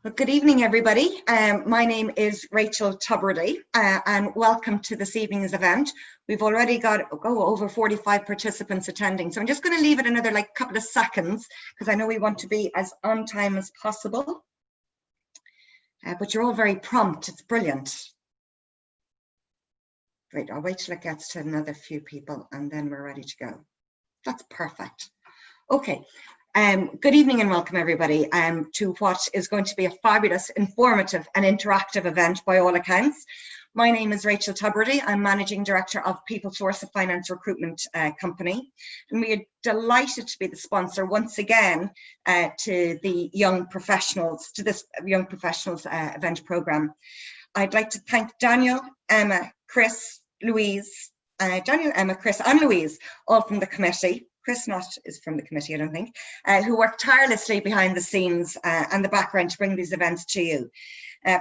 Well, good evening, everybody. My name is Rachel Tubridy, and welcome to this evening's event. We've already got over 45 participants attending, so I'm just going to leave it another couple of seconds because I know we want to be as on time as possible. But you're all very prompt. It's brilliant. Great. I'll wait till it gets to another few people, and then we're ready to go. That's perfect. Okay. Good evening and welcome everybody to what is going to be a fabulous, informative and interactive event by all accounts. My name is Rachel Tubridy. I'm Managing Director of PeopleSource, a finance recruitment company. And we are delighted to be the sponsor once again to the Young Professionals, to this Young Professionals event programme. I'd like to thank Daniel, Emma, Chris, Louise, Daniel, Emma, Chris and Louise, all from the committee. Chris is from the committee, I don't think, who work tirelessly behind the scenes and the background to bring these events to you.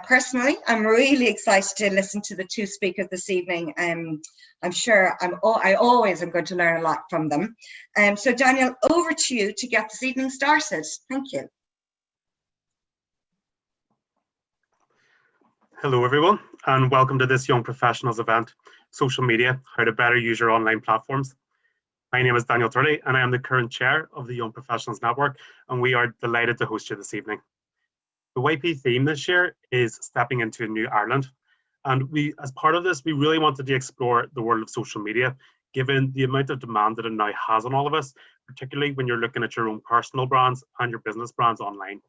Personally, I'm really excited to listen to the two speakers this evening. I'm sure I always am going to learn a lot from them. So Daniel, over to you to get this evening started. Thank you. Hello everyone, and welcome to this Young Professionals event, Social Media, How to Better Use Your Online Platforms. My name is Daniel Turley, and I am the current chair of the Young Professionals Network, and we are delighted to host you this evening. The YP theme this year is Stepping into a New Ireland, and as part of this, we really wanted to explore the world of social media, given the amount of demand that it now has on all of us, particularly when you're looking at your own personal brands and your business brands online.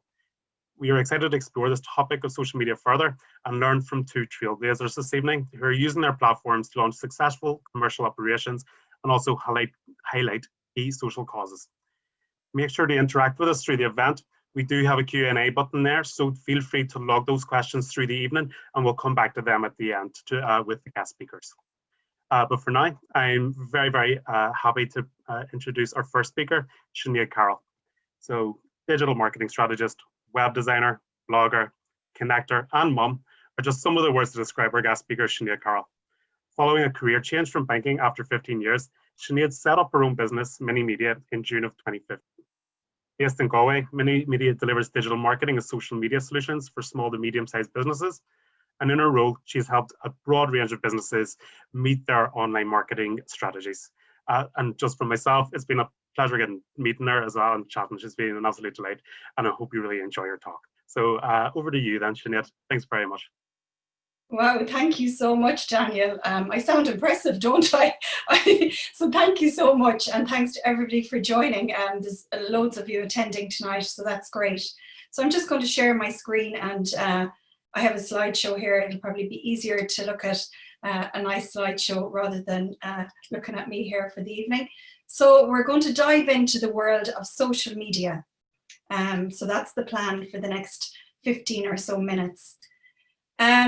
We are excited to explore this topic of social media further and learn from two trailblazers this evening who are using their platforms to launch successful commercial operations and also highlight key social causes. Make sure to interact with us through the event. We do have a Q&A button there, so feel free to log those questions through the evening and we'll come back to them at the end with the guest speakers. But for now, I'm very happy to introduce our first speaker, Sinead Carroll. So, digital marketing strategist, web designer, blogger, connector, and mum are just some of the words to describe our guest speaker, Sinead Carroll. Following a career change from banking after 15 years, Sinead set up her own business, Mini Media, in June of 2015. Based in Galway, Mini Media delivers digital marketing and social media solutions for small to medium-sized businesses. And in her role, she's helped a broad range of businesses meet their online marketing strategies. And just for myself, it's been a pleasure meeting her as well and chatting. She's been an absolute delight, and I hope you really enjoy your talk. So over to you then, Sinead. Thanks very much. Wow, thank you so much, Daniel. I sound impressive, don't I? So thank you so much, and thanks to everybody for joining. There's loads of you attending tonight, so that's great. So I'm just going to share my screen, and I have a slideshow here. It'll probably be easier to look at a nice slideshow rather than looking at me here for the evening. So we're going to dive into the world of social media. So that's the plan for the next 15 or so minutes.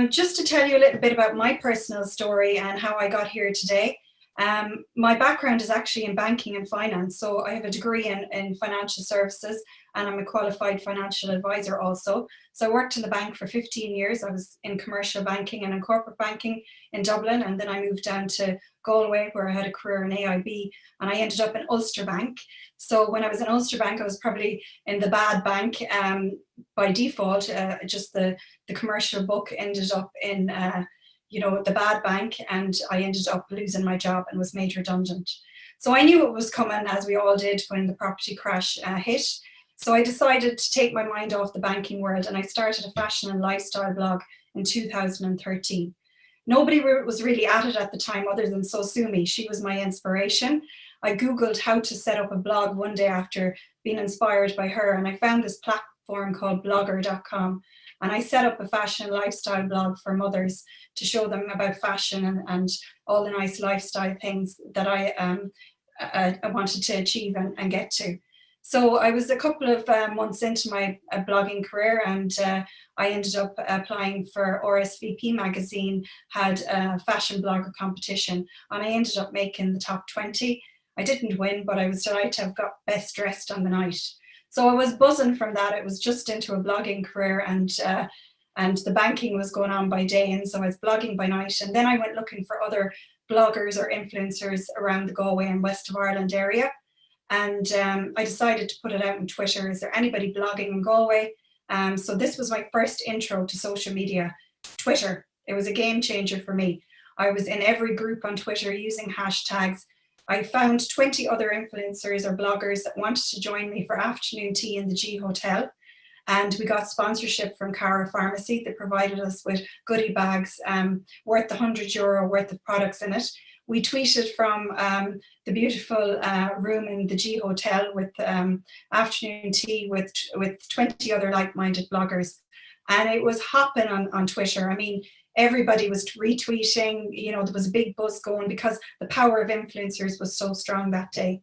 Just to tell you a little bit about my personal story and how I got here today. My background is actually in banking and finance. So I have a degree in financial services, and I'm a qualified financial advisor also. So I worked in the bank for 15 years. I was in commercial banking and in corporate banking in Dublin, and then I moved down to Galway where I had a career in AIB, and I ended up in Ulster Bank. So when I was in Ulster Bank, I was probably in the bad bank by default. Just the commercial book ended up in the bad bank, and I ended up losing my job and was made redundant. So I knew it was coming, as we all did when the property crash hit. So I decided to take my mind off the banking world, and I started a fashion and lifestyle blog in 2013. Nobody was really at it at the time other than Sosumi. She was my inspiration. I Googled how to set up a blog one day after being inspired by her, and I found this platform called blogger.com. And I set up a fashion and lifestyle blog for mothers to show them about fashion and all the nice lifestyle things that I wanted to achieve and get to. So I was a couple of months into my blogging career, and I ended up applying for RSVP magazine, had a fashion blogger competition, and I ended up making the top 20. I didn't win, but I was delighted to have got best dressed on the night. So I was buzzing from that. It was just into a blogging career, and the banking was going on by day, and so I was blogging by night. And then I went looking for other bloggers or influencers around the Galway and West of Ireland area. And I decided to put it out on Twitter. Is there anybody blogging in Galway? So this was my first intro to social media, Twitter. It was a game changer for me. I was in every group on Twitter using hashtags. I found 20 other influencers or bloggers that wanted to join me for afternoon tea in the G Hotel. And we got sponsorship from Cara Pharmacy that provided us with goodie bags worth €100 worth of products in it. We tweeted from the beautiful room in the G Hotel with afternoon tea with 20 other like-minded bloggers. And it was hopping on Twitter. I mean, everybody was retweeting, you know, there was a big buzz going because the power of influencers was so strong that day.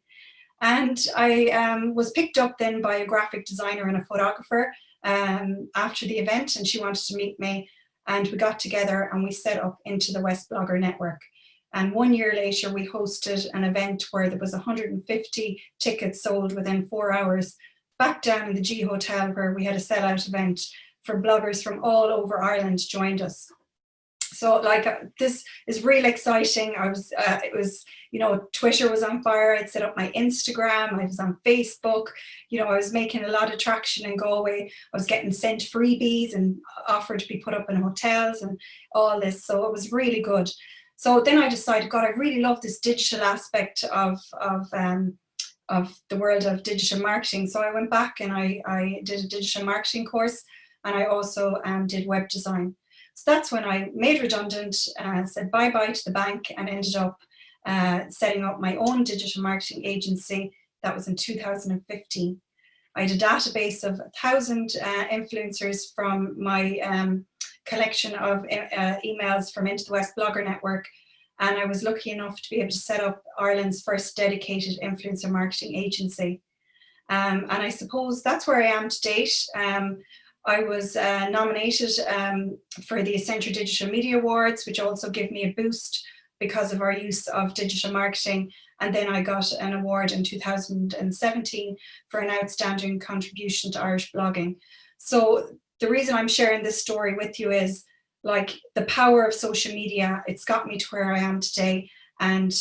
And I was picked up then by a graphic designer and a photographer after the event, and she wanted to meet me, and we got together and we set up into the West Blogger Network. And 1 year later, we hosted an event where there was 150 tickets sold within 4 hours back down in the G Hotel, where we had a sellout event for bloggers from all over Ireland joined us. So like this is really exciting. It was, you know, Twitter was on fire. I'd set up my Instagram. I was on Facebook. You know, I was making a lot of traction in Galway. I was getting sent freebies and offered to be put up in hotels and all this. So it was really good. So then I decided, God, I really love this digital aspect of the world of digital marketing. So I went back and I did a digital marketing course, and I also did web design. So that's when I made redundant, said bye-bye to the bank, and ended up setting up my own digital marketing agency. That was in 2015. I had a database of 1,000 influencers from my collection of emails from Into the West Blogger Network. And I was lucky enough to be able to set up Ireland's first dedicated influencer marketing agency. And I suppose that's where I am to date. I was nominated for the Accenture Digital Media Awards, which also gave me a boost because of our use of digital marketing. And then I got an award in 2017 for an outstanding contribution to Irish blogging. So the reason I'm sharing this story with you is like the power of social media. It's got me to where I am today. And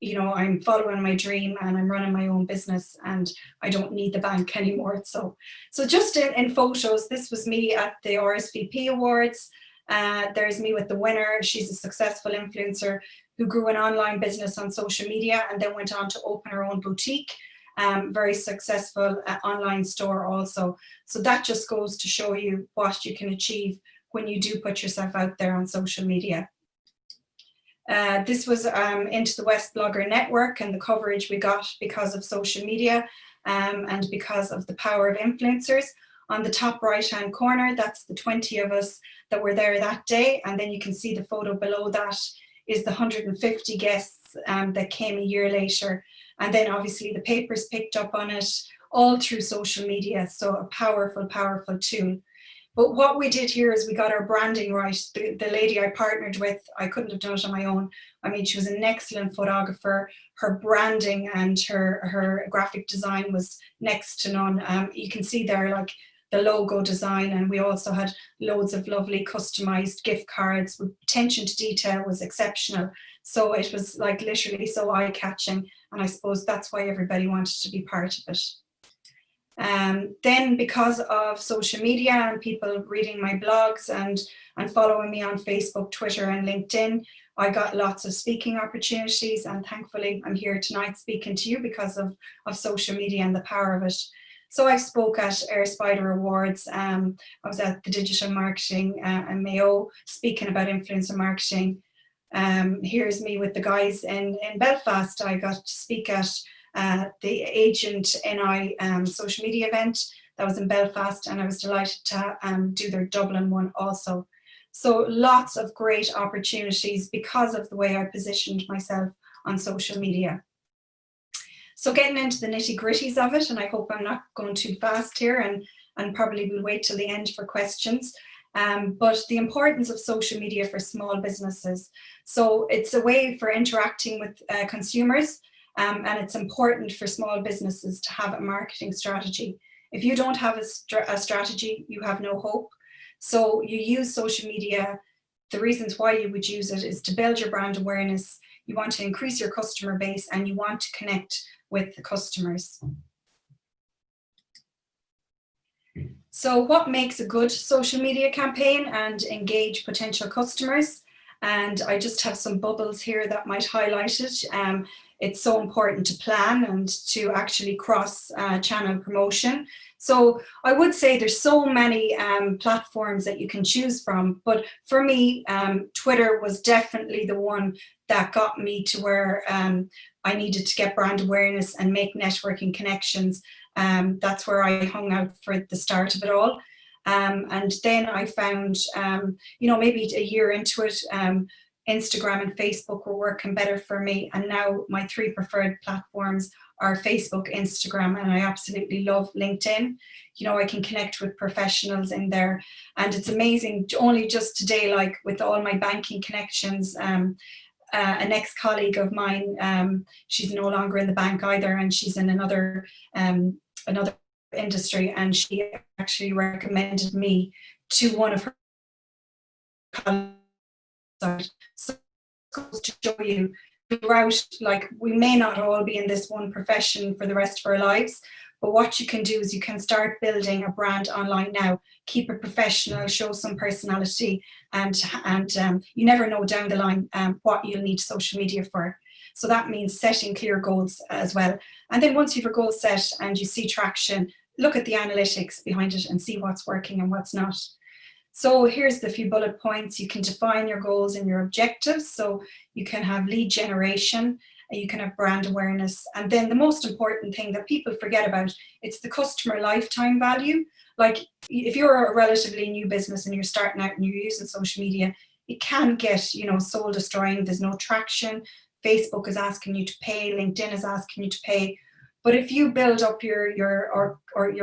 you know, I'm following my dream and I'm running my own business, and I don't need the bank anymore. So just in photos, this was me at the RSVP Awards. There's me with the winner. She's a successful influencer who grew an online business on social media and then went on to open her own boutique. Very successful online store also. So that just goes to show you what you can achieve when you do put yourself out there on social media. This was Into the West Blogger Network and the coverage we got because of social media and because of the power of influencers. On the top right-hand corner, that's the 20 of us that were there that day. And then you can see the photo below that is the 150 guests that came a year later. And then obviously the papers picked up on it all through social media. So a powerful, powerful tool. But what we did here is we got our branding right. The lady I partnered with, I couldn't have done it on my own. I mean, she was an excellent photographer. Her branding and her graphic design was next to none. You can see there like the logo design, and we also had loads of lovely customized gift cards with attention to detail was exceptional. So it was like literally so eye-catching, and I suppose that's why everybody wanted to be part of it. Then because of social media and people reading my blogs and following me on Facebook, Twitter and LinkedIn, I got lots of speaking opportunities, and thankfully I'm here tonight speaking to you because of social media and the power of it. So I spoke at Air Spider Awards. I was at the Digital Marketing and Mayo speaking about influencer marketing. Here's me with the guys in Belfast. I got to speak at the Agent NI social media event that was in Belfast, and I was delighted to do their Dublin one also. So lots of great opportunities because of the way I positioned myself on social media. So getting into the nitty-gritties of it, and I hope I'm not going too fast here, and probably will wait till the end for questions. But the importance of social media for small businesses. So it's a way for interacting with consumers, and it's important for small businesses to have a marketing strategy. If you don't have a strategy, you have no hope. So you use social media. The reasons why you would use it is to build your brand awareness. You want to increase your customer base, and you want to connect with the customers. So what makes a good social media campaign and engage potential customers? And I just have some bubbles here that might highlight it. It's so important to plan and to actually cross channel promotion. So I would say there's so many platforms that you can choose from, but for me, Twitter was definitely the one that got me to where I needed to get brand awareness and make networking connections. That's where I hung out for the start of it all. And then I found, maybe a year into it, Instagram and Facebook were working better for me. And now my 3 preferred platforms are Facebook, Instagram, and I absolutely love LinkedIn. I can connect with professionals in there. And it's amazing, only just today, like with all my banking connections, an ex-colleague of mine, she's no longer in the bank either, and she's in another industry, and she actually recommended me to one of her colleagues. So it goes to show you throughout, like, we may not all be in this one profession for the rest of our lives, but what you can do is you can start building a brand online now. Keep it professional, show some personality, and you never know down the line what you'll need social media for. So that means setting clear goals as well. And then once you've a goal set and you see traction, look at the analytics behind it and see what's working and what's not. So here's the few bullet points. You can define your goals and your objectives. So you can have lead generation, you can have brand awareness. And then the most important thing that people forget about, it's the customer lifetime value. Like if you're a relatively new business and you're starting out and you're using social media, it can get, soul destroying. There's no traction. Facebook is asking you to pay. LinkedIn is asking you to pay. But if you build up your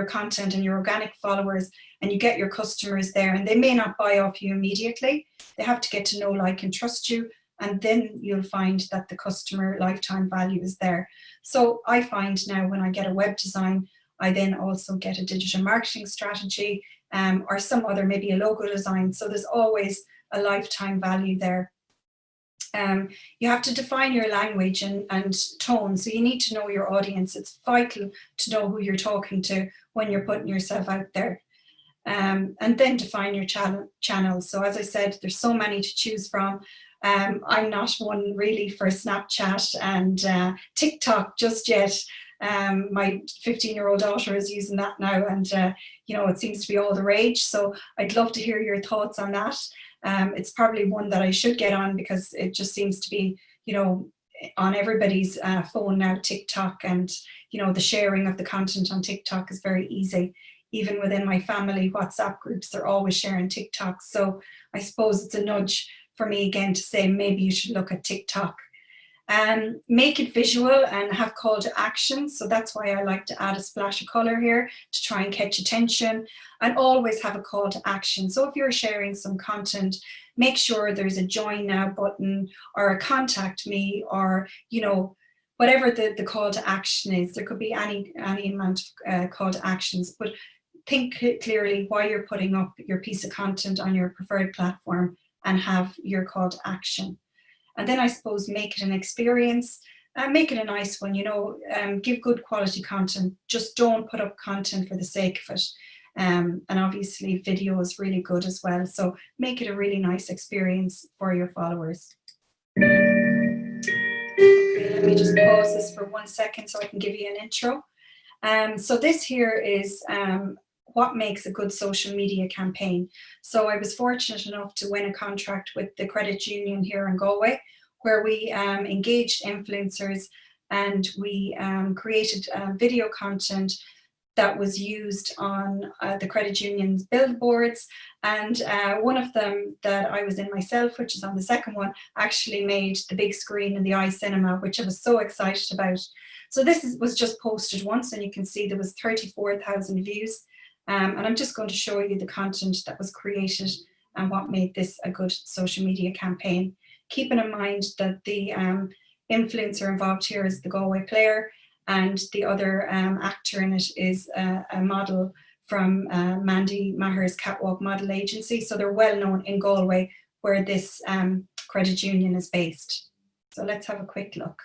content and your organic followers and you get your customers there, and they may not buy off you immediately, they have to get to know, like, and trust you, and then you'll find that the customer lifetime value is there. So I find now when I get a web design, I then also get a digital marketing strategy, or some other, maybe a logo design. So there's always a lifetime value there. You have to define your language and tone. So you need to know your audience. It's vital to know who you're talking to when you're putting yourself out there. And then define your channels. So as I said, there's so many to choose from. I'm not one really for Snapchat and TikTok just yet. My 15-year-old daughter is using that now, and it seems to be all the rage. So I'd love to hear your thoughts on that. It's probably one that I should get on because it just seems to be, on everybody's phone now, TikTok, and, the sharing of the content on TikTok is very easy. Even within my family WhatsApp groups, they're always sharing TikTok. So I suppose it's a nudge for me again to say, maybe you should look at TikTok. Make it visual and have call to action. So that's why I like to add a splash of color here to try and catch attention, and always have a call to action. So if you're sharing some content, make sure there's a join now button or a contact me, or, whatever the call to action is. There could be any amount of call to actions, but think clearly why you're putting up your piece of content on your preferred platform and have your call to action. And then I suppose make it an experience, make it a nice one, give good quality content. Just don't put up content for the sake of it. And obviously video is really good as well. So make it a really nice experience for your followers. Okay, let me just pause this for 1 second so I can give you an intro. So this here is what makes a good social media campaign. So I was fortunate enough to win a contract with the credit union here in Galway, where we engaged influencers and we created video content that was used on the credit union's billboards. And one of them that I was in myself, which is on the second one, actually made the big screen in the iCinema, which I was so excited about. So this was just posted once, and you can see there was 34,000 views. And I'm just going to show you the content that was created and what made this a good social media campaign. Keeping in mind that the influencer involved here is the Galway Player, and the other actor in it is a model from Mandy Maher's Catwalk Model Agency. So they're well known in Galway, where this credit union is based. So let's have a quick look.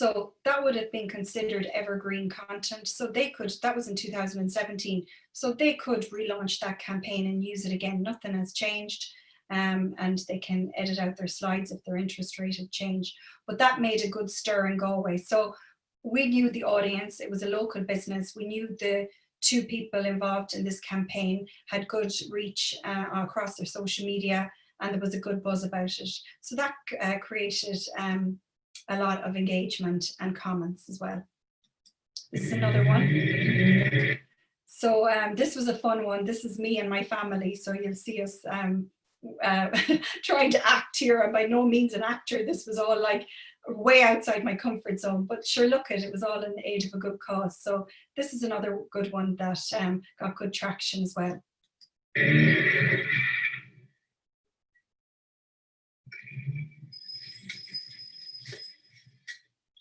So that would have been considered evergreen content. So they could, that was in 2017. So they could relaunch that campaign and use it again. Nothing has changed. And they can edit out their slides if their interest rate had changed. But that made a good stir in Galway. So we knew the audience, it was a local business. We knew the two people involved in this campaign had good reach across their social media, and there was a good buzz about it. So that created a lot of engagement and comments as well. This is another one. So this was a fun one. This is me and my family. So you'll see us trying to act here. I'm by no means an actor. This was all like way outside my comfort zone, but sure, look at it, was all in the aid of a good cause. So this is another good one that got good traction as well.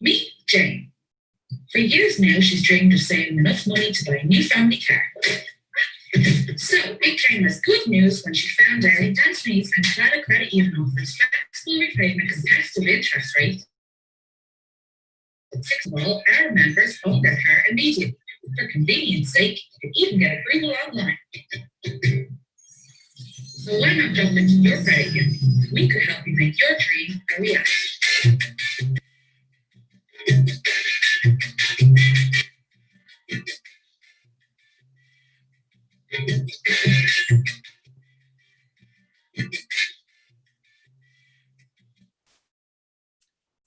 Meet Jane. For years now, she's dreamed of saving enough money to buy a new family car. So, Big Jane has good news when she found out Dantonese and Clara Credit Union offers flexible repayment and competitive interest rate. All our members own their car immediately. For convenience sake, you can even get approval online. So why not jump into your credit union? We could help you make your dream a reality.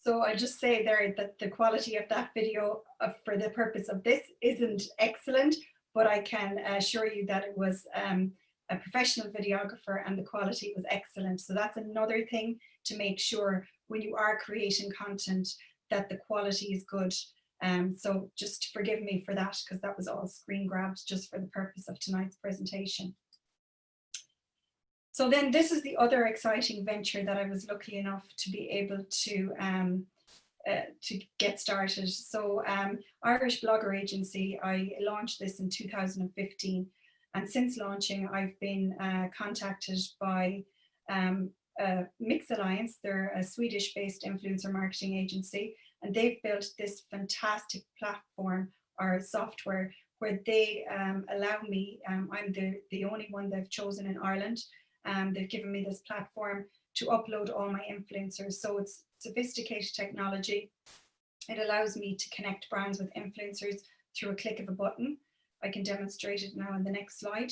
So I just say there that the quality of that video for the purpose of this isn't excellent, but I can assure you that it was a professional videographer and the quality was excellent. So that's another thing to make sure when you are creating content that the quality is good. So just forgive me for that, because that was all screen grabs just for the purpose of tonight's presentation. So then this is the other exciting venture that I was lucky enough to be able to get started. So Irish Blogger Agency, I launched this in 2015. And since launching, I've been contacted by Mix Alliance. They're a Swedish-based influencer marketing agency, and they've built this fantastic platform or software where they allow me, I'm the only one they've chosen in Ireland. They've given me this platform to upload all my influencers. So it's sophisticated technology. It allows me to connect brands with influencers through a click of a button. I can demonstrate it now in the next slide.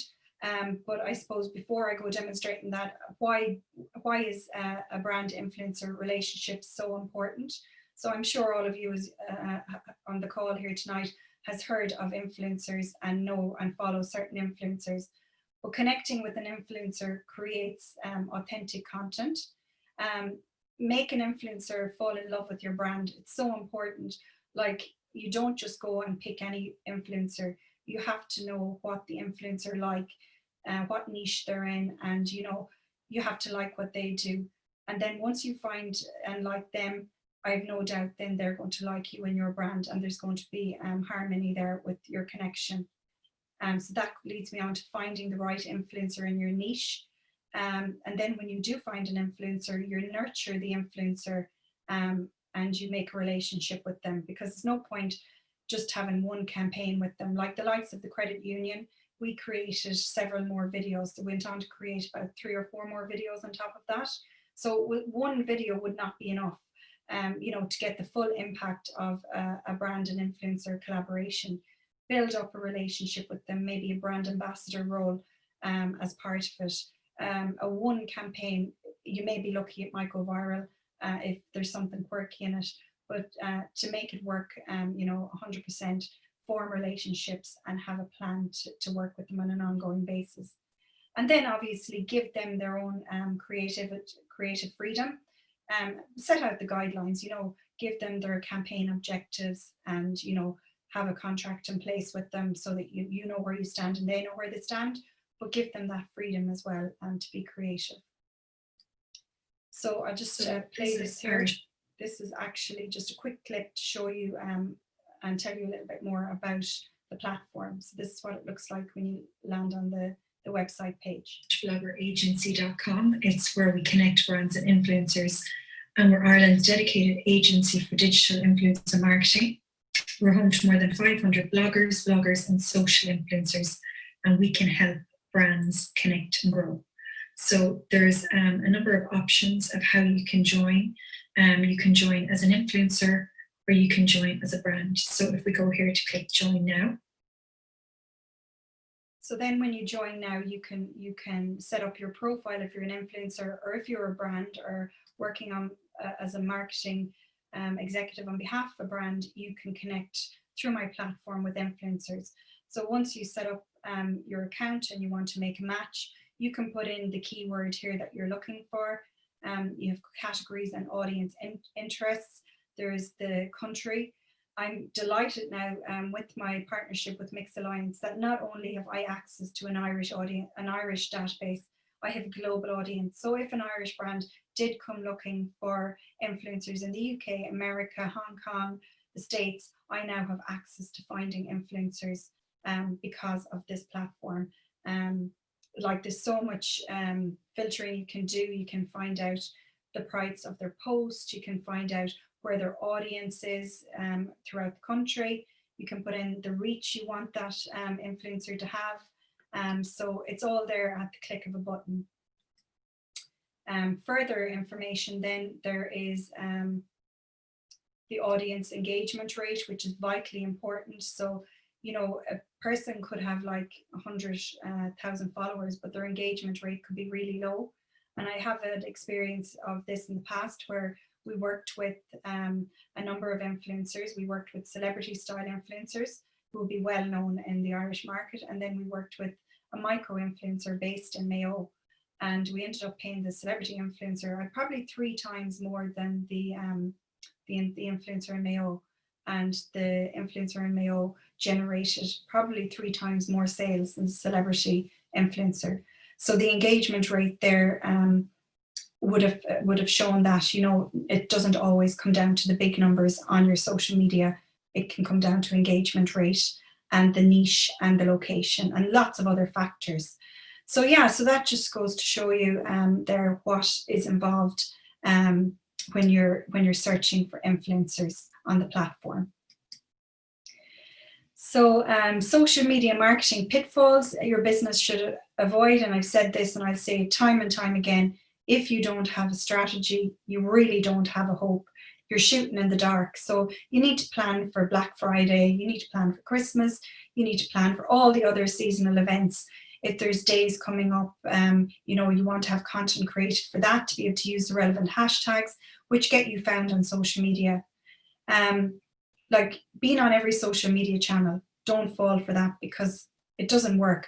But I suppose before I go demonstrating that, why is a brand influencer relationship so important? So I'm sure all of you is, on the call here tonight has heard of influencers and know and follow certain influencers. But connecting with an influencer creates authentic content. Make an influencer fall in love with your brand. It's so important. Like, you don't just go and pick any influencer. You have to know what the influencer like, what niche they're in, and you have to like what they do. And then once you find and like them, I have no doubt then they're going to like you and your brand, and there's going to be harmony there with your connection. So that leads me on to finding the right influencer in your niche. And then when you do find an influencer, you nurture the influencer and you make a relationship with them, because there's no point just having one campaign with them. Like the likes of the credit union, we created several more videos. So we went on to create about 3 or 4 more videos on top of that. So one video would not be enough, to get the full impact of a brand and influencer collaboration. Build up a relationship with them, maybe a brand ambassador role as part of it. A one campaign, you may be lucky it might go viral if there's something quirky in it, but to make it work, 100%, form relationships and have a plan to work with them on an ongoing basis. And then obviously give them their own creative freedom. Set out the guidelines, give them their campaign objectives, and have a contract in place with them so that you know where you stand and they know where they stand, but give them that freedom as well and to be creative. So I'll just play this here. This is actually just a quick clip to show you and tell you a little bit more about the platform. So this is what it looks like when you land on the website page. Bloggeragency.com. It's where we connect brands and influencers and we're Ireland's dedicated agency for digital influencer marketing. We're home to more than 500 bloggers, and social influencers, and we can help brands connect and grow. So there's a number of options of how you can join. You can join as an influencer, or you can join as a brand. So if we go here to click join now. So then when you join now, you can set up your profile if you're an influencer, or if you're a brand or working on as a marketing executive on behalf of a brand, you can connect through my platform with influencers. So once you set up your account and you want to make a match, you can put in the keyword here that you're looking for. You have categories and audience interests. There's the country. I'm delighted now with my partnership with Mix Alliance that not only have I access to an Irish audience, an Irish database, I have a global audience. So if an Irish brand did come looking for influencers in the UK, America, Hong Kong, the States, I now have access to finding influencers because of this platform. Like there's so much filtering you can do. You can find out the price of their post. You can find out where their audience is throughout the country. You can put in the reach you want that influencer to have. So it's all there at the click of a button. Further information then, there is the audience engagement rate, which is vitally important. So, you know, a person could have like 100,000 followers, but their engagement rate could be really low. And I have had experience of this in the past where we worked with a number of influencers. We worked with celebrity style influencers who will be well known in the Irish market. And then we worked with a micro influencer based in Mayo. And we ended up paying the celebrity influencer probably 3 times more than the influencer in Mayo. And the influencer in Mayo generated probably 3 times more sales than the celebrity influencer. So the engagement rate there would have shown that, you know, it doesn't always come down to the big numbers on your social media. It can come down to engagement rate and the niche and the location and lots of other factors. So yeah, so that just goes to show you there what is involved when you're searching for influencers on the platform. So social media marketing pitfalls your business should avoid, and I've said this and I'll say it time and time again, if you don't have a strategy, you really don't have a hope. You're shooting in the dark. So you need to plan for Black Friday, you need to plan for Christmas, you need to plan for all the other seasonal events. If there's days coming up, you know, you want to have content created for that, to be able to use the relevant hashtags, which get you found on social media. Like being on every social media channel, don't fall for that because it doesn't work.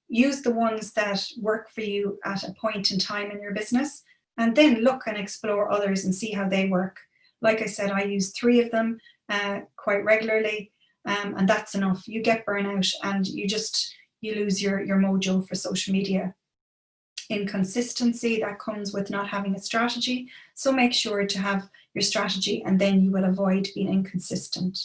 Use the ones that work for you at a point in time in your business, and then look and explore others and see how they work. Like I said, I use 3 of them quite regularly, and that's enough. You get burnout and you lose your mojo for social media. Inconsistency, that comes with not having a strategy. So make sure to have your strategy and then you will avoid being inconsistent.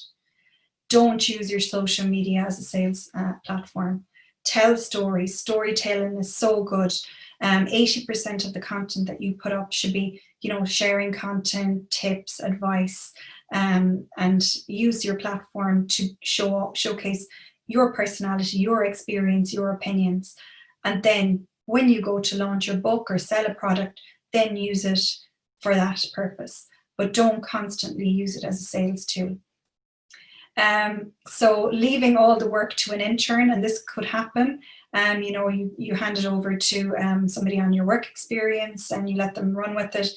Don't use your social media as a sales platform. Tell stories. Storytelling is so good. 80% of the content that you put up should be, you know, sharing content, tips, advice, and use your platform to showcase your personality, your experience, your opinions. And then when you go to launch your book or sell a product, then use it for that purpose, but don't constantly use it as a sales tool. So leaving all the work to an intern, and this could happen, you know, you hand it over to somebody on your work experience and you let them run with it.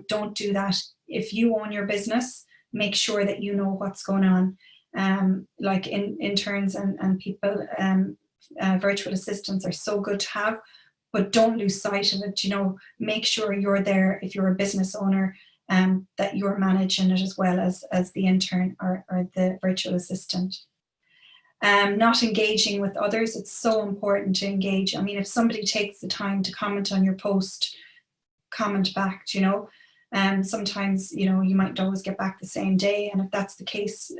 Don't do that. If you own your business, make sure that you know what's going on. Like interns and people, virtual assistants are so good to have, but don't lose sight of it. You know, make sure you're there if you're a business owner, that you're managing it as well as the intern or the virtual assistant. Not engaging with others, it's so important to engage. I mean, if somebody takes the time to comment on your post, comment back, you know. Sometimes, you know, you might always get back the same day, and if that's the case,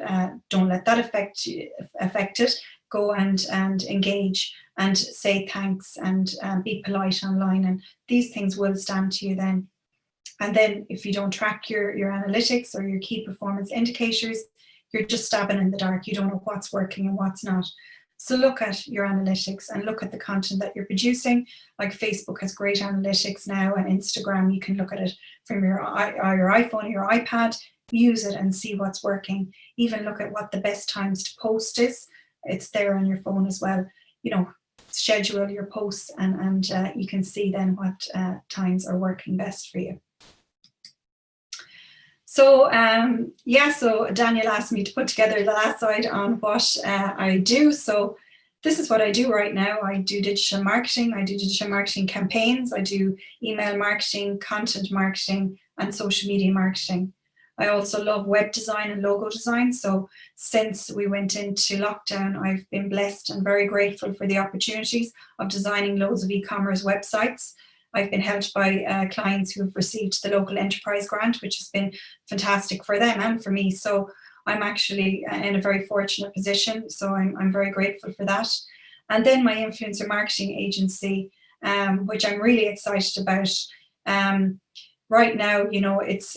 don't let that affect it. Go and engage and say thanks and be polite online, and these things will stand to you then. And then if you don't track your analytics or your key performance indicators, you're just stabbing in the dark. You don't know what's working and what's not. So look at your analytics and look at the content that you're producing. Like Facebook has great analytics now, and Instagram, you can look at it from your iPhone or your iPad, use it and see what's working. Even look at what the best times to post is. It's there on your phone as well. You know, schedule your posts and you can see then what times are working best for you. So yeah, so Daniel asked me to put together the last slide on what I do. So this is what I do right now. I do digital marketing. I do digital marketing campaigns. I do email marketing, content marketing, and social media marketing. I also love web design and logo design. So since we went into lockdown, I've been blessed and very grateful for the opportunities of designing loads of e-commerce websites. I've been helped by clients who have received the local enterprise grant, which has been fantastic for them and for me. So I'm actually in a very fortunate position. So I'm very grateful for that. And then my influencer marketing agency, which I'm really excited about. Right now, you know, it's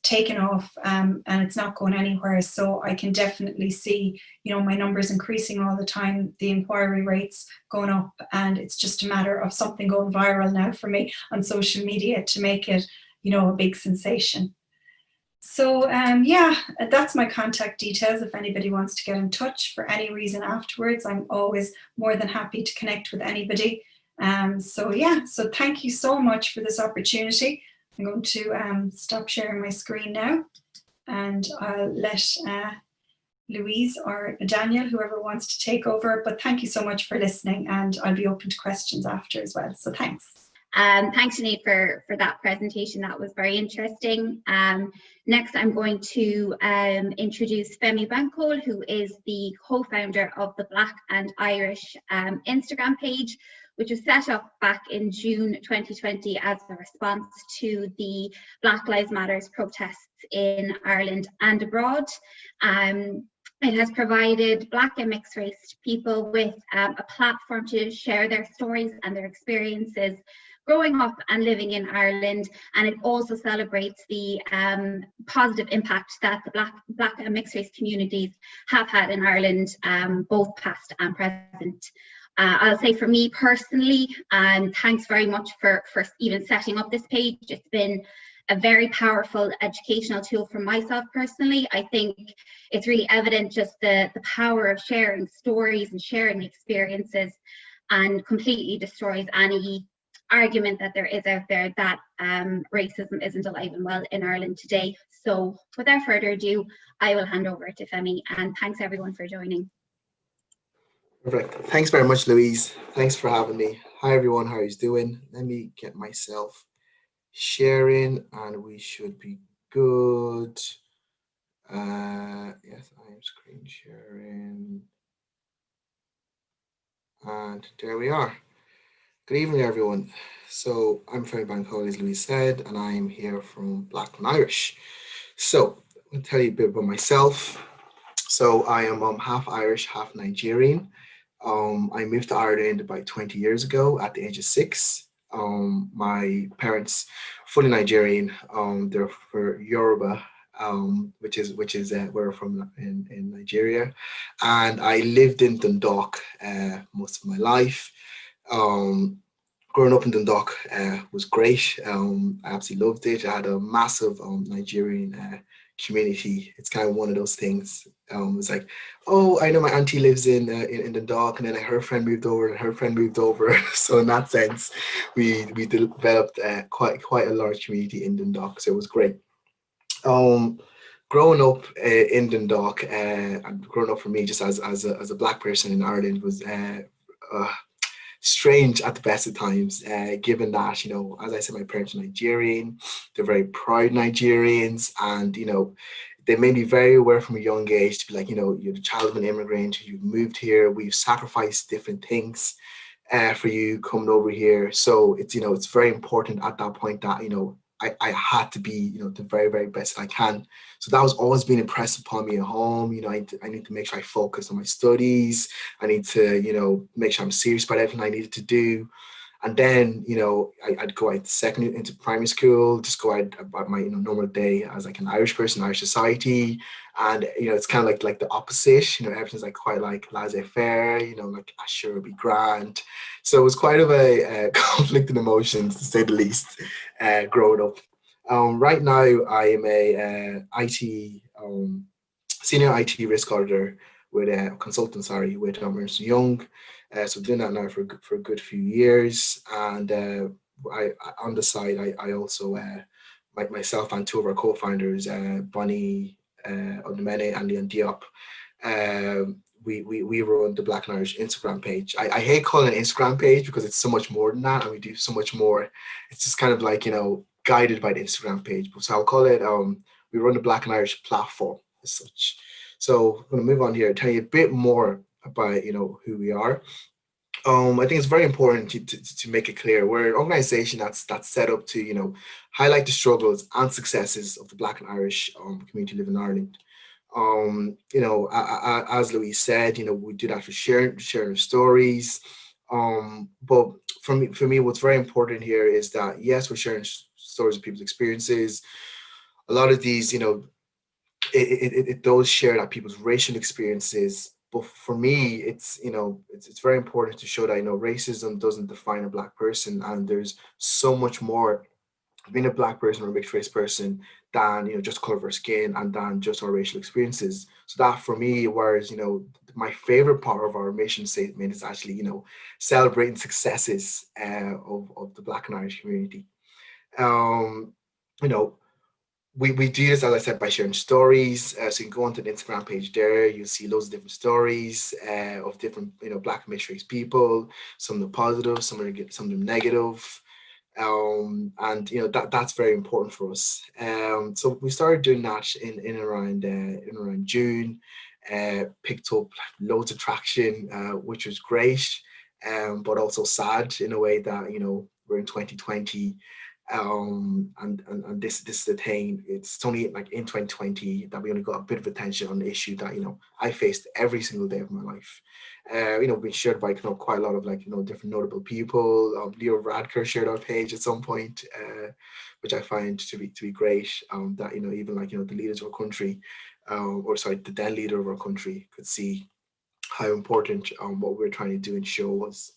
taken off and it's not going anywhere. So I can definitely see, you know, my numbers increasing all the time, the inquiry rates going up, and it's just a matter of something going viral now for me on social media to make it, you know, a big sensation. So yeah, that's my contact details. If anybody wants to get in touch for any reason afterwards, I'm always more than happy to connect with anybody. So yeah, so thank you so much for this opportunity. I'm going to stop sharing my screen now, and I'll let Louise or Daniel, whoever wants to take over, but thank you so much for listening, and I'll be open to questions after as well. So thanks. Thanks, Sinead, for that presentation. That was very interesting. Next, I'm going to introduce Femi Bankole, who is the co-founder of the Black and Irish Instagram page, which was set up back in June 2020 as a response to the Black Lives Matter protests in Ireland and abroad. It has provided Black and mixed race people with a platform to share their stories and their experiences growing up and living in Ireland, and it also celebrates the positive impact that the Black and mixed race communities have had in Ireland, both past and present. I'll say for me personally, thanks very much for even setting up this page. It's been a very powerful educational tool for myself personally. I think it's really evident just the power of sharing stories and sharing experiences, and completely destroys any argument that there is out there that racism isn't alive and well in Ireland today. So without further ado, I will hand over to Femi, and thanks everyone for joining. Perfect. Thanks very much, Louise. Thanks for having me. Hi everyone, how are you doing? Let me get myself sharing and we should be good. Yes, I am screen sharing. And there we are. Good evening, everyone. So I'm Femi Bankole, as Louise said, and I'm here from Black and Irish. So I'll tell you a bit about myself. So I am half Irish, half Nigerian. I moved to Ireland about 20 years ago at the age of 6. My parents, fully Nigerian, they're Yoruba, which is where we're from in Nigeria. And I lived in Dundalk most of my life. Growing up in Dundalk was great. I absolutely loved it. I had a massive Nigerian community. It's kind of one of those things. It's like, oh, I know my auntie lives in Dundalk, and then her friend moved over, and her friend moved over. So in that sense, we developed quite a large community in Dundalk. So it was great. Growing up in Dundalk, and growing up for me just as a Black person in Ireland was strange at the best of times, given that, you know, as I said, my parents are Nigerian. They're very proud Nigerians, and, you know, they made me very aware from a young age to be like, you know, you're the child of an immigrant, you've moved here, we've sacrificed different things for you coming over here. So it's, you know, it's very important at that point that, you know, I had to be, you know, the very, very best I can. So that was always being impressed upon me at home. You know, I need to make sure I focus on my studies. I need to, you know, make sure I'm serious about everything I needed to do. And then, I'd go out secondary into primary school, just go out about my, normal day as like an Irish person, Irish society. And, it's kind of like the opposite, everything's like quite like laissez-faire, like sure it'll be grand. So it was quite of a conflict in emotions, to say the least, growing up. Right now, I am a senior IT risk auditor with a consultant, with Ernst & Young. So doing that now for a good few years. And I on the side, I also, myself and two of our co-founders, Bonnie Odumene and Leon Diop, we run the Black and Irish Instagram page. I hate calling it Instagram page because it's so much more than that, and we do so much more. It's just kind of like, guided by the Instagram page. So I'll call it, we run the Black and Irish platform as such. So I'm going to move on here and tell you a bit more about, who we are. I think it's very important to make it clear we're an organization that's set up to, highlight the struggles and successes of the Black and Irish community living in Ireland. As Louise said, we do that for sharing stories. But for me, what's very important here is that, yes, we're sharing stories of people's experiences. A lot of these, it does share that people's racial experiences. But for me, it's very important to show that, racism doesn't define a Black person, and there's so much more being a Black person or a mixed race person than, just color of our skin and than just our racial experiences. So that for me, whereas, my favorite part of our mission statement is actually, celebrating successes of the Black and Irish community. Um, you know, we do this, as I said, by sharing stories. So you can go onto the Instagram page there. You'll see loads of different stories of different, Black and mixed race people. Some of them positive, some of them negative. And that's very important for us. So we started doing that in around June. Picked up loads of traction, which was great, but also sad in a way that we're in 2020. And this is the thing. It's only like in 2020 that we only got a bit of attention on the issue that I faced every single day of my life. Been shared by quite a lot of different notable people. Leo Radker shared our page at some point, which I find to be great. That even the leaders of our country, the then leader of our country could see how important what we're trying to do and show was.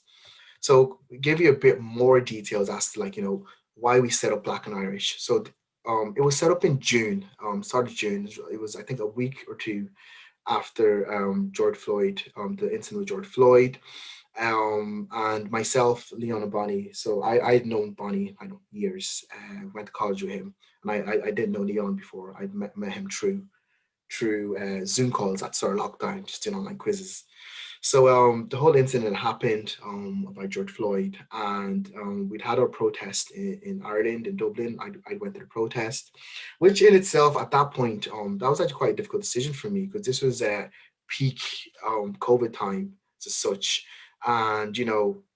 So give you a bit more details as to why we set up Black and Irish. So it was set up in June, start of June. It was, I think, a week or two after George Floyd, the incident with George Floyd. And myself, Leon and Bonnie. So I'd known Bonnie, years. Went to college with him, and I didn't know Leon before. I'd met him through Zoom calls at sort of lockdown, just doing online quizzes. So the whole incident happened about George Floyd, and we'd had our protest in Ireland, in Dublin. I went to the protest, which in itself at that point, that was actually quite a difficult decision for me, because this was a peak COVID time as such. And,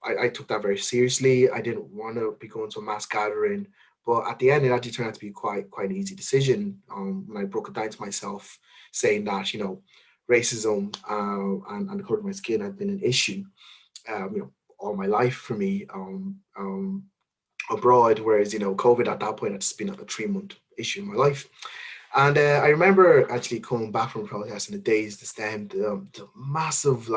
I took that very seriously. I didn't want to be going to a mass gathering, but at the end, it actually turned out to be quite an easy decision when I broke it down to myself, saying that, racism and the color of my skin had been an issue, all my life for me abroad, whereas, COVID at that point had just been a 3-month issue in my life. And I remember actually coming back from protest in the days that stemmed the massive,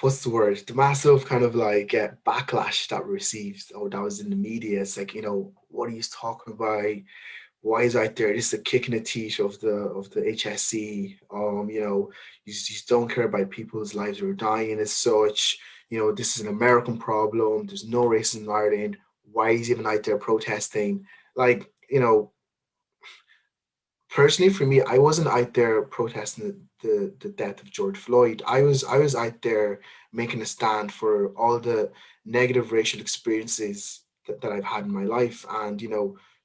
what's the word? The massive kind of backlash that we received, or that was in the media. It's like, what are you talking about? Why is out there? This is a kick in the teeth of the HSC. You just don't care about people's lives who are dying as such. This is an American problem. There's no racism in Ireland. Why is he even out there protesting? Personally, for me, I wasn't out there protesting the death of George Floyd. I was out there making a stand for all the negative racial experiences that I've had in my life. And,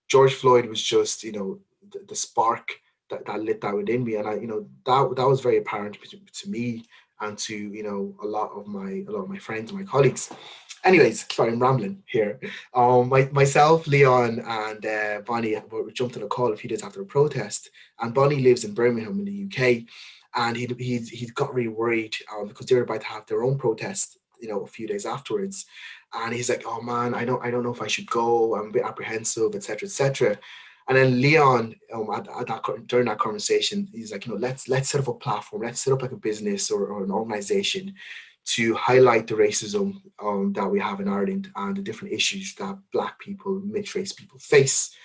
George Floyd was just, the spark that lit that within me. And that was very apparent to me and to, a lot of my friends and my colleagues. Anyways, sorry, I'm rambling here. Myself, Leon, and Bonnie jumped on a call a few days after a protest. And Bonnie lives in Birmingham in the UK, and he got really worried because they were about to have their own protest a few days afterwards, and he's like, "Oh man, I don't know if I should go. I'm a bit apprehensive, etc., etc." And then Leon, during that conversation, he's like, let's set up a platform, let's set up like a business or an organization to highlight the racism that we have in Ireland and the different issues that Black people, mixed race people face.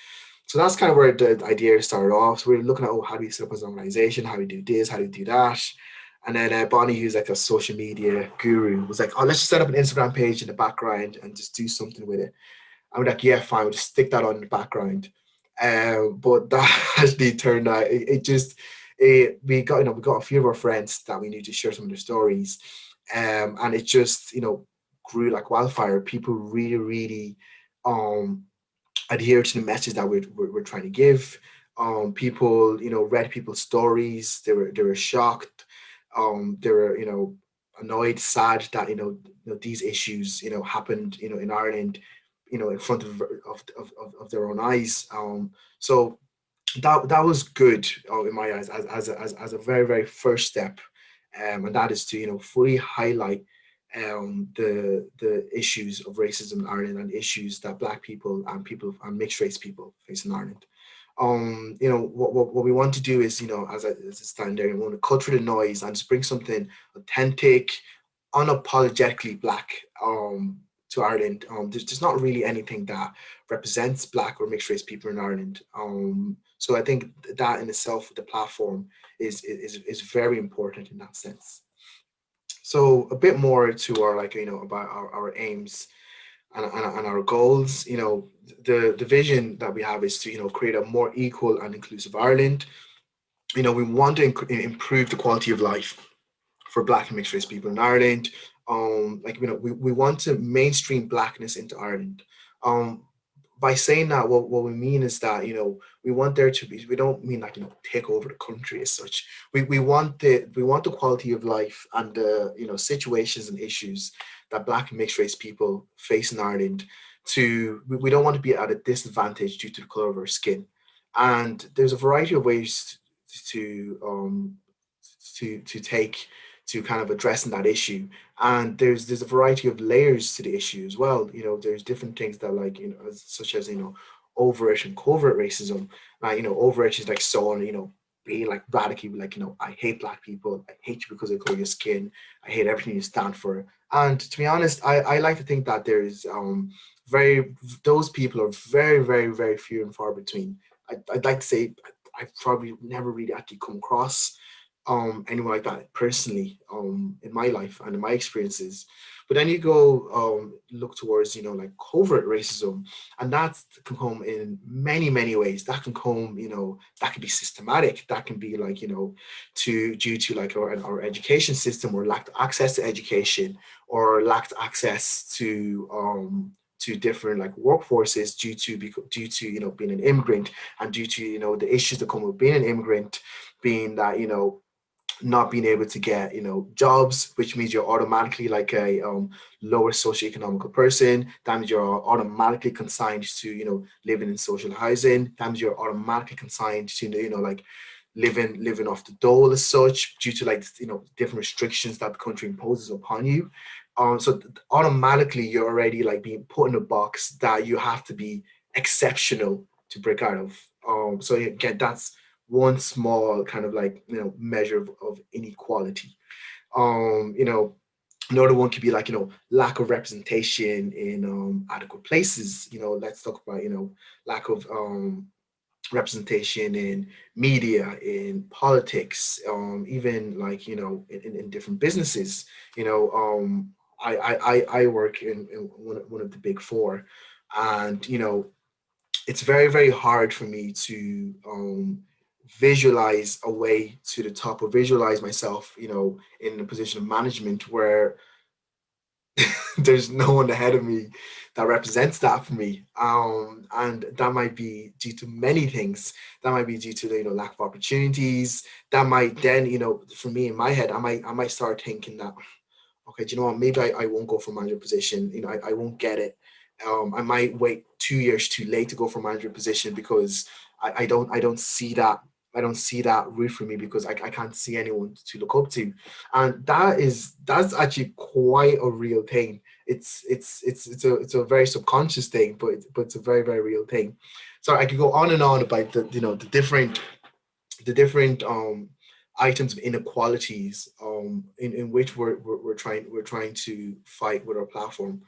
So that's kind of where the idea started off. So we're looking at, how do we set up as an organization? How do we do this? How do we do that? And then Bonnie, who's like a social media guru, was like, "Oh, let's just set up an Instagram page in the background and just do something with it." I was like, "Yeah, fine, we'll just stick that on in the background." But that actually turned out we got a few of our friends that we knew to share some of their stories, and it just grew like wildfire. People really, really adhere to the message that we're trying to give. People, read people's stories. They were shocked. They were, annoyed, sad that these issues happened in Ireland, in front of their own eyes. So that was good in my eyes as a very, very first step, and that is to fully highlight the issues of racism in Ireland and issues that Black people and mixed race people face in Ireland. What we want to do is, as a standard, we want to cut through the noise and just bring something authentic, unapologetically Black to Ireland. There's not really anything that represents Black or mixed race people in Ireland. So I think that in itself, the platform is very important in that sense. So a bit more to our about our aims and our goals. The vision that we have is to create a more equal and inclusive Ireland. We want to improve the quality of life for Black and mixed race people in Ireland. We want to mainstream Blackness into Ireland. By saying that, what we mean is that we want there to be. We don't mean like take over the country as such. We want the quality of life and the situations and issues that Black and mixed race people face in Ireland. We don't want to be at a disadvantage due to the color of our skin, and there's a variety of ways to take to kind of addressing that issue. And there's a variety of layers to the issue as well. There's different things that such as overt and covert racism. Overt is like someone being like radically like I hate Black people, I hate you because of the color of your skin, I hate everything you stand for. And to be honest, I like to think that there's those people are very, very, very few and far between. I'd like to say I've probably never really actually come across anyone like that personally in my life and in my experiences. But then you go look towards like covert racism, and that can come in many, many ways. That can come that can be systematic. That can be like due to like our education system, or lacked access to education, or lacked access to different like workforces due to being an immigrant, and due to the issues that come with being an immigrant, being that not being able to get jobs, which means you're automatically like a lower socioeconomical person. That means you're automatically consigned to living in social housing. That means you're automatically consigned to like living off the dole as such, due to like different restrictions that the country imposes upon you. So automatically you're already like being put in a box that you have to be exceptional to break out of. So again, that's one small kind of like measure of inequality. Another one could be like lack of representation in adequate places. Let's talk about lack of representation in media, in politics, even like in different businesses. I work in one of the big four, and it's very, very hard for me to visualize a way to the top, or visualize myself in a position of management where there's no one ahead of me that represents that for me. And that might be due to many things. That might be due to the lack of opportunities. That might then for me in my head, I might start thinking that, okay, do you know what, maybe I won't go for manager position. I won't get it. I might wait 2 years too late to go for manager position because I don't see that I don't see that route for me because I can't see anyone to look up to, and that's actually quite a real thing. It's a very subconscious thing, but it's a very very real thing. So I could go on and on about the different items of inequalities in which we're trying to fight with our platform.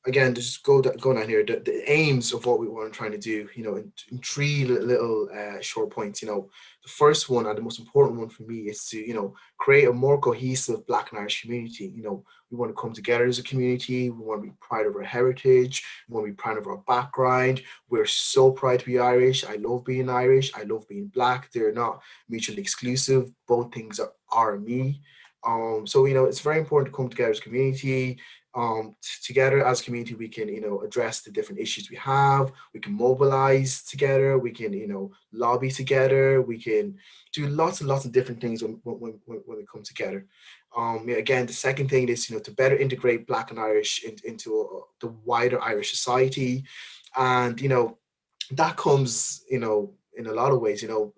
Again, just go down here, the aims of what we want trying to do, in three little short points. The first one and the most important one for me is to create a more cohesive Black and Irish community. We want to come together as a community. We want to be proud of our heritage. We want to be proud of our background. We're so proud to be Irish. I love being Irish. I love being Black. They're not mutually exclusive. Both things are me. So it's very important to come together as a community. Together as a community, we can address the different issues we have. We can mobilize together. We can lobby together. We can do lots and lots of different things when we come together. Yeah, again, the second thing is to better integrate Black and Irish into the wider Irish society, and that comes in a lot of ways. The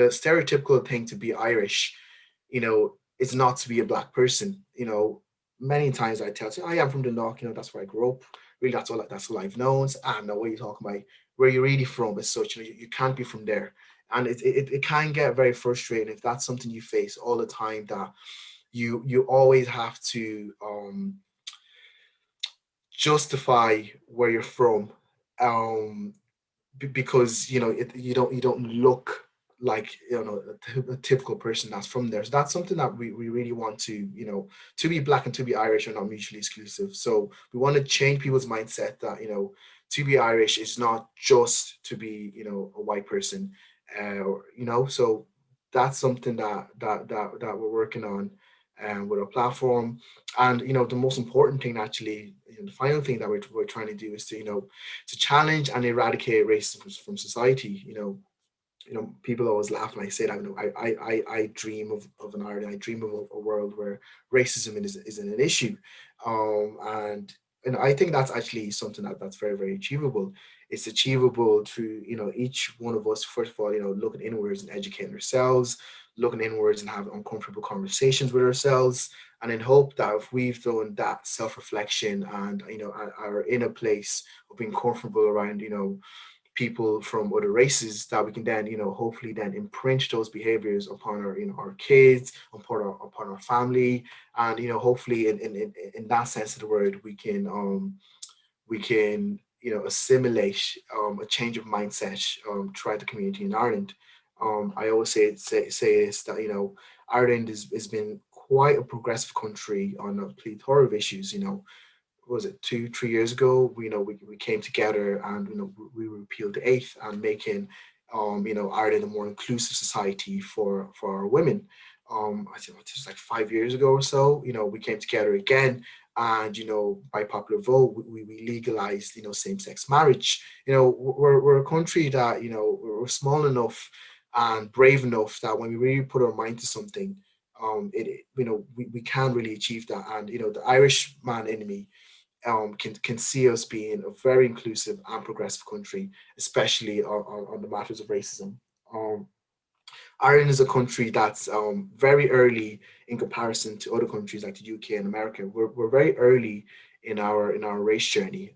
stereotypical thing to be Irish, is not to be a Black person. Many times I tell, I am from the North, that's where I grew up. Really, that's all I've known. So, I don't know what you're talking about. Where you're really from as such, you can't be from there. And it can get very frustrating if that's something you face all the time, that you always have to justify where you're from. Because you don't look like a typical person that's from there. So that's something that we really want to be Black and to be Irish are not mutually exclusive. So we want to change people's mindset that to be Irish is not just to be a white person, so that's something that we're working on with our platform. And the most important thing, actually, the final thing that we're trying to do is to challenge and eradicate racism from society. People always laugh when I say that. I dream of an Ireland. I dream of a world where racism isn't an issue, and I think that's actually something that's very very achievable. It's achievable through each one of us, first of all, looking inwards and educating ourselves, looking inwards and having uncomfortable conversations with ourselves, and in hope that if we've done that self-reflection and are in a place of being comfortable around people from other races, that we can then hopefully then imprint those behaviors upon our kids, upon our family, and hopefully in that sense of the word, we can assimilate a change of mindset throughout the community in Ireland. I always say this, that Ireland has been quite a progressive country on a plethora of issues. Was it 2-3 years ago? We came together and we repealed the eighth and making Ireland a more inclusive society for our women. I think it was like 5 years ago or so. We came together again, and by popular vote we legalized same-sex marriage. We're a country that we're small enough and brave enough that when we really put our mind to something, we can really achieve that. And the Irish man in me can see us being a very inclusive and progressive country, especially on the matters of racism. Ireland is a country that's very early in comparison to other countries like the UK and America. We're very early in our race journey.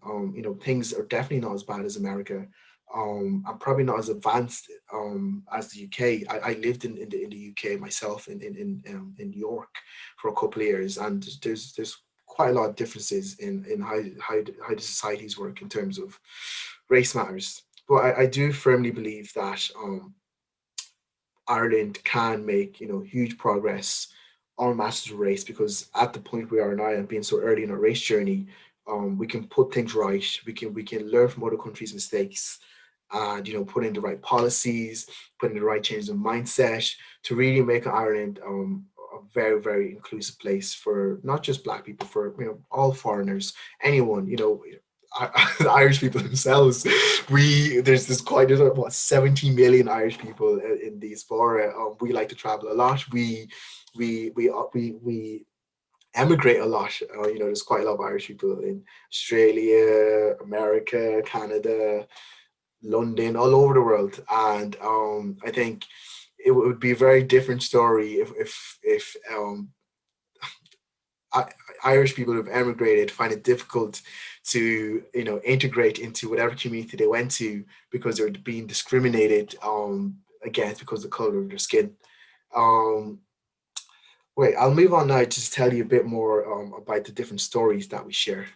Things are definitely not as bad as America. I'm probably not as advanced as the UK. I lived in the UK myself, in York for a couple of years, and there's quite a lot of differences in how the societies work in terms of race matters. But I do firmly believe that Ireland can make huge progress on matters of race, because at the point we are now and being so early in our race journey, we can put things right. We can learn from other countries' mistakes, and put in the right policies, put in the right changes of mindset to really make Ireland a very very inclusive place for not just Black people, for all foreigners, anyone. The Irish people themselves. There's what 70 million Irish people in these fora. We like to travel a lot. We emigrate a lot. There's quite a lot of Irish people in Australia, America, Canada, London, all over the world. And I think it would be a very different story if Irish people who've emigrated find it difficult to integrate into whatever community they went to because they're being discriminated against because of the color of their skin. Um, Wait, I'll move on now to just tell you a bit more about the different stories that we share.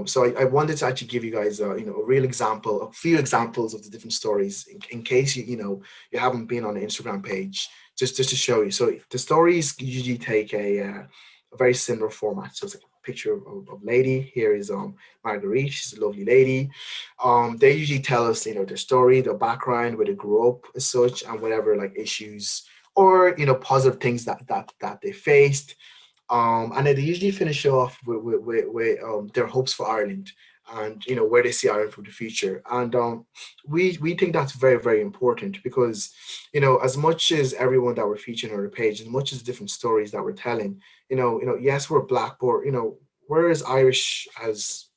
So I wanted to actually give you guys a real example, a few examples of the different stories in case you haven't been on the Instagram page, just to show you. So the stories usually take a very similar format. So it's like a picture of lady. Here is Marguerite. She's a lovely lady. They usually tell us their story, their background, where they grew up as such, and whatever like issues or positive things that they faced, and they usually finish off with their hopes for Ireland and where they see Ireland for the future. And we think that's very, very important because as much as everyone that we're featuring on our page, as much as different stories that we're telling, yes, we're black, but we're as Irish as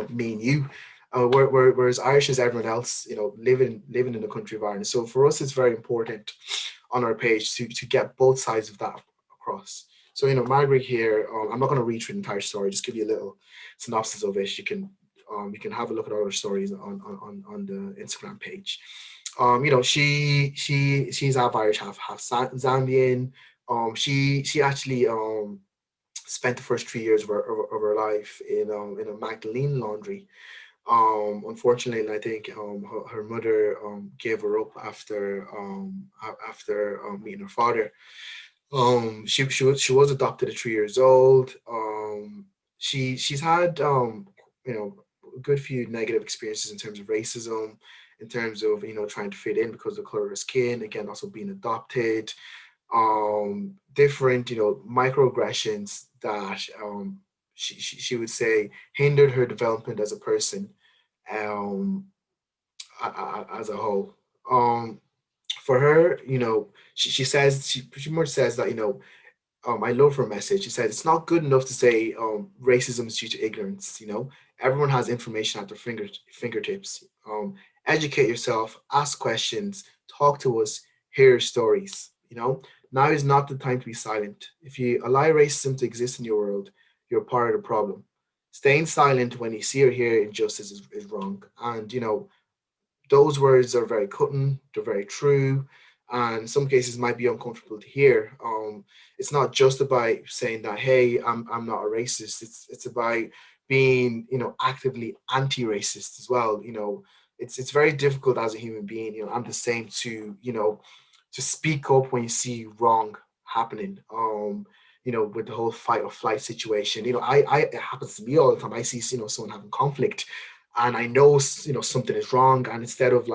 me and you. We're as Irish as everyone else, living in the country of Ireland. So for us, it's very important on our page to get both sides of that across. So Margaret here, I'm not going to read through the entire story. Just give you a little synopsis of it. You can have a look at all her stories on the Instagram page. She's half Irish, half Zambian. She actually spent the first 3 years of her life in a Magdalene laundry. Unfortunately, I think her mother gave her up after meeting her father. She was adopted at 3 years old. She's had a good few negative experiences in terms of racism, in terms of trying to fit in because of the color of her skin. Again, also being adopted. Different microaggressions that she would say hindered her development as a person, um, as a whole. For her, she says she pretty much says that I love her message. She said it's not good enough to say racism is due to ignorance. Everyone has information at their fingertips. Educate yourself, ask questions, talk to us, hear your stories. Now is not the time to be silent. If you allow racism to exist in your world, you're part of the problem. Staying silent when you see or hear injustice is wrong. And those words are very cutting, they're very true, and in some cases might be uncomfortable to hear. It's not just about saying that, hey, I'm not a racist. It's about being, actively anti-racist as well. It's very difficult as a human being. I'm the same to speak up when you see wrong happening. With the whole fight or flight situation. It happens to me all the time. I see, someone having conflict and I know something is wrong, and instead of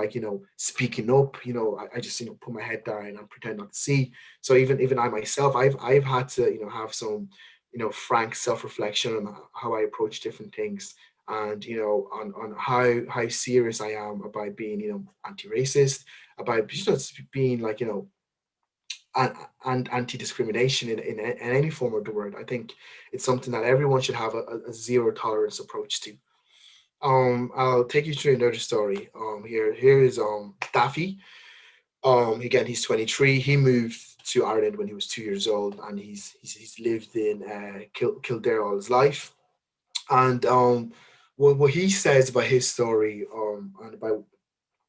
speaking up, I just put my head down and pretend not to see. So even I myself, I've had to have some frank self-reflection on how I approach different things, and on how serious I am about being anti-racist, about just being and anti-discrimination in any form of the word. I think it's something that everyone should have a zero tolerance approach to. I'll take you through another story. Here is Daffy. Again, he's 23. He moved to Ireland when he was 2 years old, and he's lived in Kildare all his life. And what he says about his story and about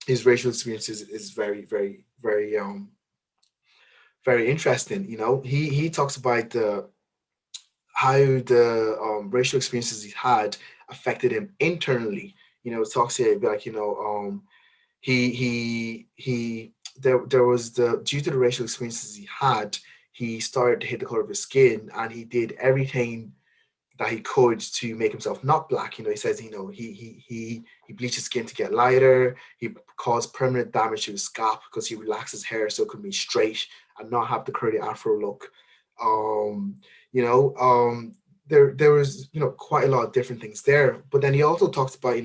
his racial experiences is very, very, very very interesting. He talks about how the racial experiences he had affected him internally. It talks here about he there was the due to the racial experiences he had, he started to hate the color of his skin, and he did everything that he could to make himself not black. He says, he bleached his skin to get lighter. He caused permanent damage to his scalp because he relaxed his hair so it could be straight and not have the curly afro look. Um, there was quite a lot of different things there. But then he also talks about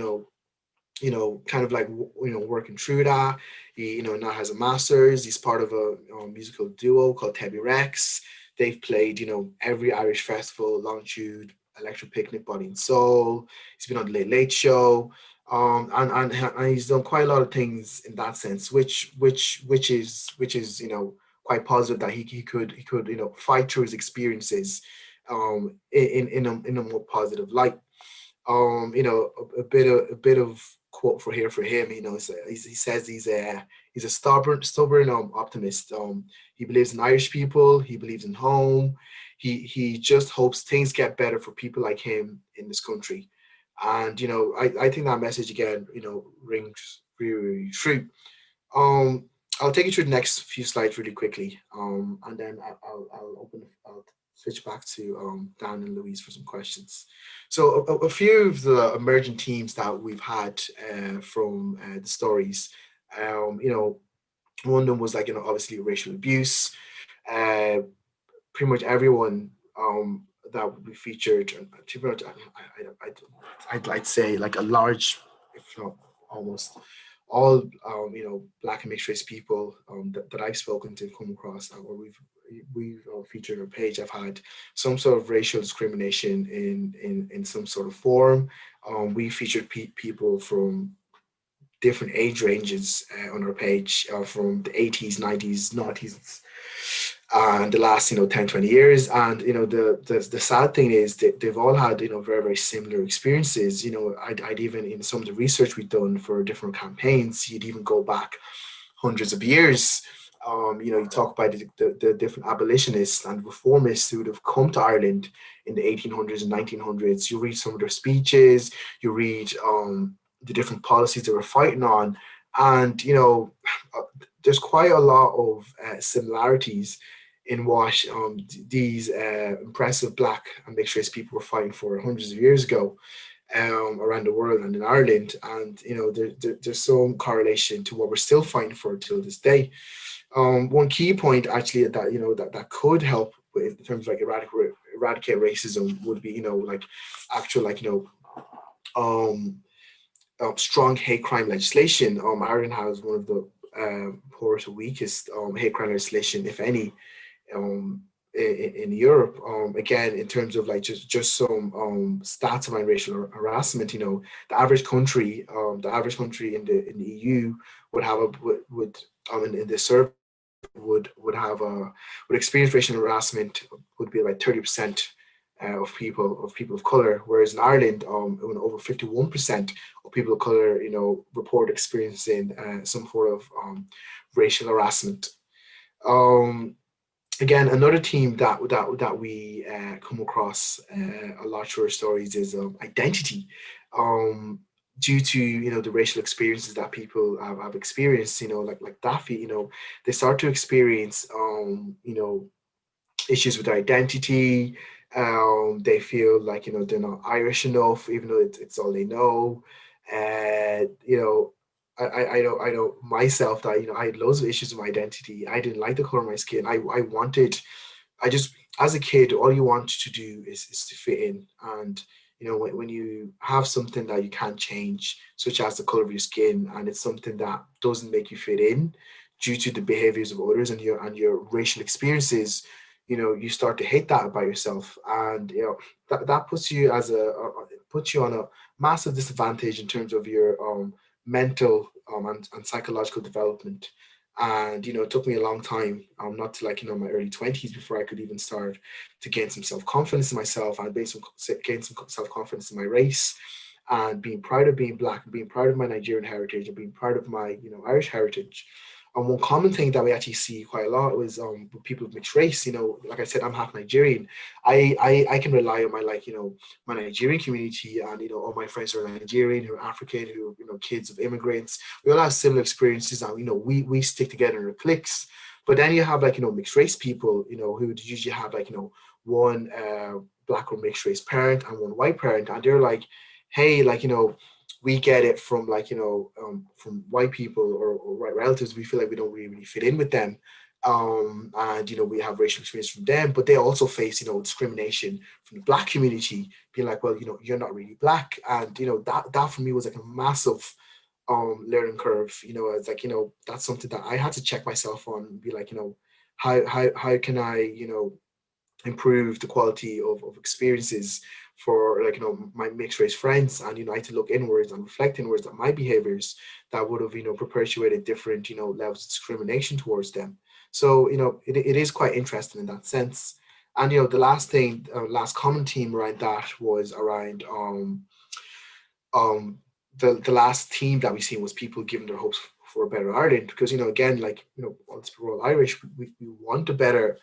kind of like working through that. He now has a master's. He's part of a musical duo called Tebby Rex. They've played every Irish festival, Longitude, Electric Picnic, Body and Soul. He's been on the Late Late Show. And he's done quite a lot of things in that sense, which is quite positive that he could fight through his experiences in a more positive light. A bit of quote for him. He says he's a stubborn optimist. He believes in Irish people. He believes in home. He just hopes things get better for people like him in this country. And I think that message again rings really, really true. um I'll take you through the next few slides really quickly, and then I'll switch back to Dan and Louise for some questions. So a few of the emerging themes that we've had from the stories, one of them was like obviously racial abuse. uh Pretty much everyone that we featured, and pretty much I'd like to say like a large, if not almost all black and mixed race people that I've spoken to, come across, or we've featured on our page, have had some sort of racial discrimination in some sort of form. We featured people from different age ranges on our page, from the 80s, 90s, 90s, and the last 10, 20 years. And the sad thing is that they've all had very, very similar experiences. I'd even, in some of the research we've done for different campaigns, you'd even go back hundreds of years. You talk about the different abolitionists and reformists who would have come to Ireland in the 1800s and 1900s. You read some of their speeches, you read the different policies they were fighting on, and there's quite a lot of similarities in what these impressive black and mixed race people were fighting for hundreds of years ago, around the world and in Ireland. And there's some correlation to what we're still fighting for till this day. One key point actually that could help with, in terms of like eradicate racism, would be like actual um, strong hate crime legislation. Ireland has one of the poorest or weakest hate crime legislation, if any, um, in Europe. Again, in terms of like just some stats around racial harassment, the average country in the EU would have in this survey would experience racial harassment would be like 30% of people of color, whereas in Ireland, when over 51% of people of color, report experiencing some form of racial harassment. Um, Again, another theme that we come across a lot through our stories is identity. Um, Due to the racial experiences that people have experienced, like Daffy, they start to experience issues with their identity. They feel like they're not Irish enough, even though it's all they know. And I know myself that I had loads of issues with my identity. I didn't like the color of my skin. I just, as a kid, all you want to do is to fit in. And when you have something that you can't change, such as the color of your skin, and it's something that doesn't make you fit in due to the behaviors of others and your racial experiences, you start to hate that about yourself. And that puts you puts you on a massive disadvantage in terms of your mental and psychological development. And it took me a long time, not to my early 20s, before I could even start to gain some self-confidence in myself, and gain some self-confidence in my race, and being proud of being black, and being proud of my Nigerian heritage, and being proud of my Irish heritage. And one common thing that we actually see quite a lot was with people of mixed race. Like I said, I'm half Nigerian. I can rely on my Nigerian community, and all my friends who are Nigerian, who are African, who are kids of immigrants. We all have similar experiences, and we stick together in our cliques. But then you have mixed race people, who usually have one black or mixed race parent and one white parent, and they're like, hey, we get it from from white people or white relatives. We feel like we don't really fit in with them, and we have racial experience from them. But they also face discrimination from the black community, being like, well, you're not really black. And that for me was like a massive learning curve. It's like that's something that I had to check myself on and be like, how can I improve the quality of experiences for like, my mixed race friends, and, I had to look inwards and reflect inwards at my behaviors that would have, perpetuated different, levels of discrimination towards them. So, it is quite interesting in that sense. And, the last thing, last common theme around that was around, the last theme that we seen was people giving their hopes for a better Ireland, because, again, like, we're all Irish, we want a better,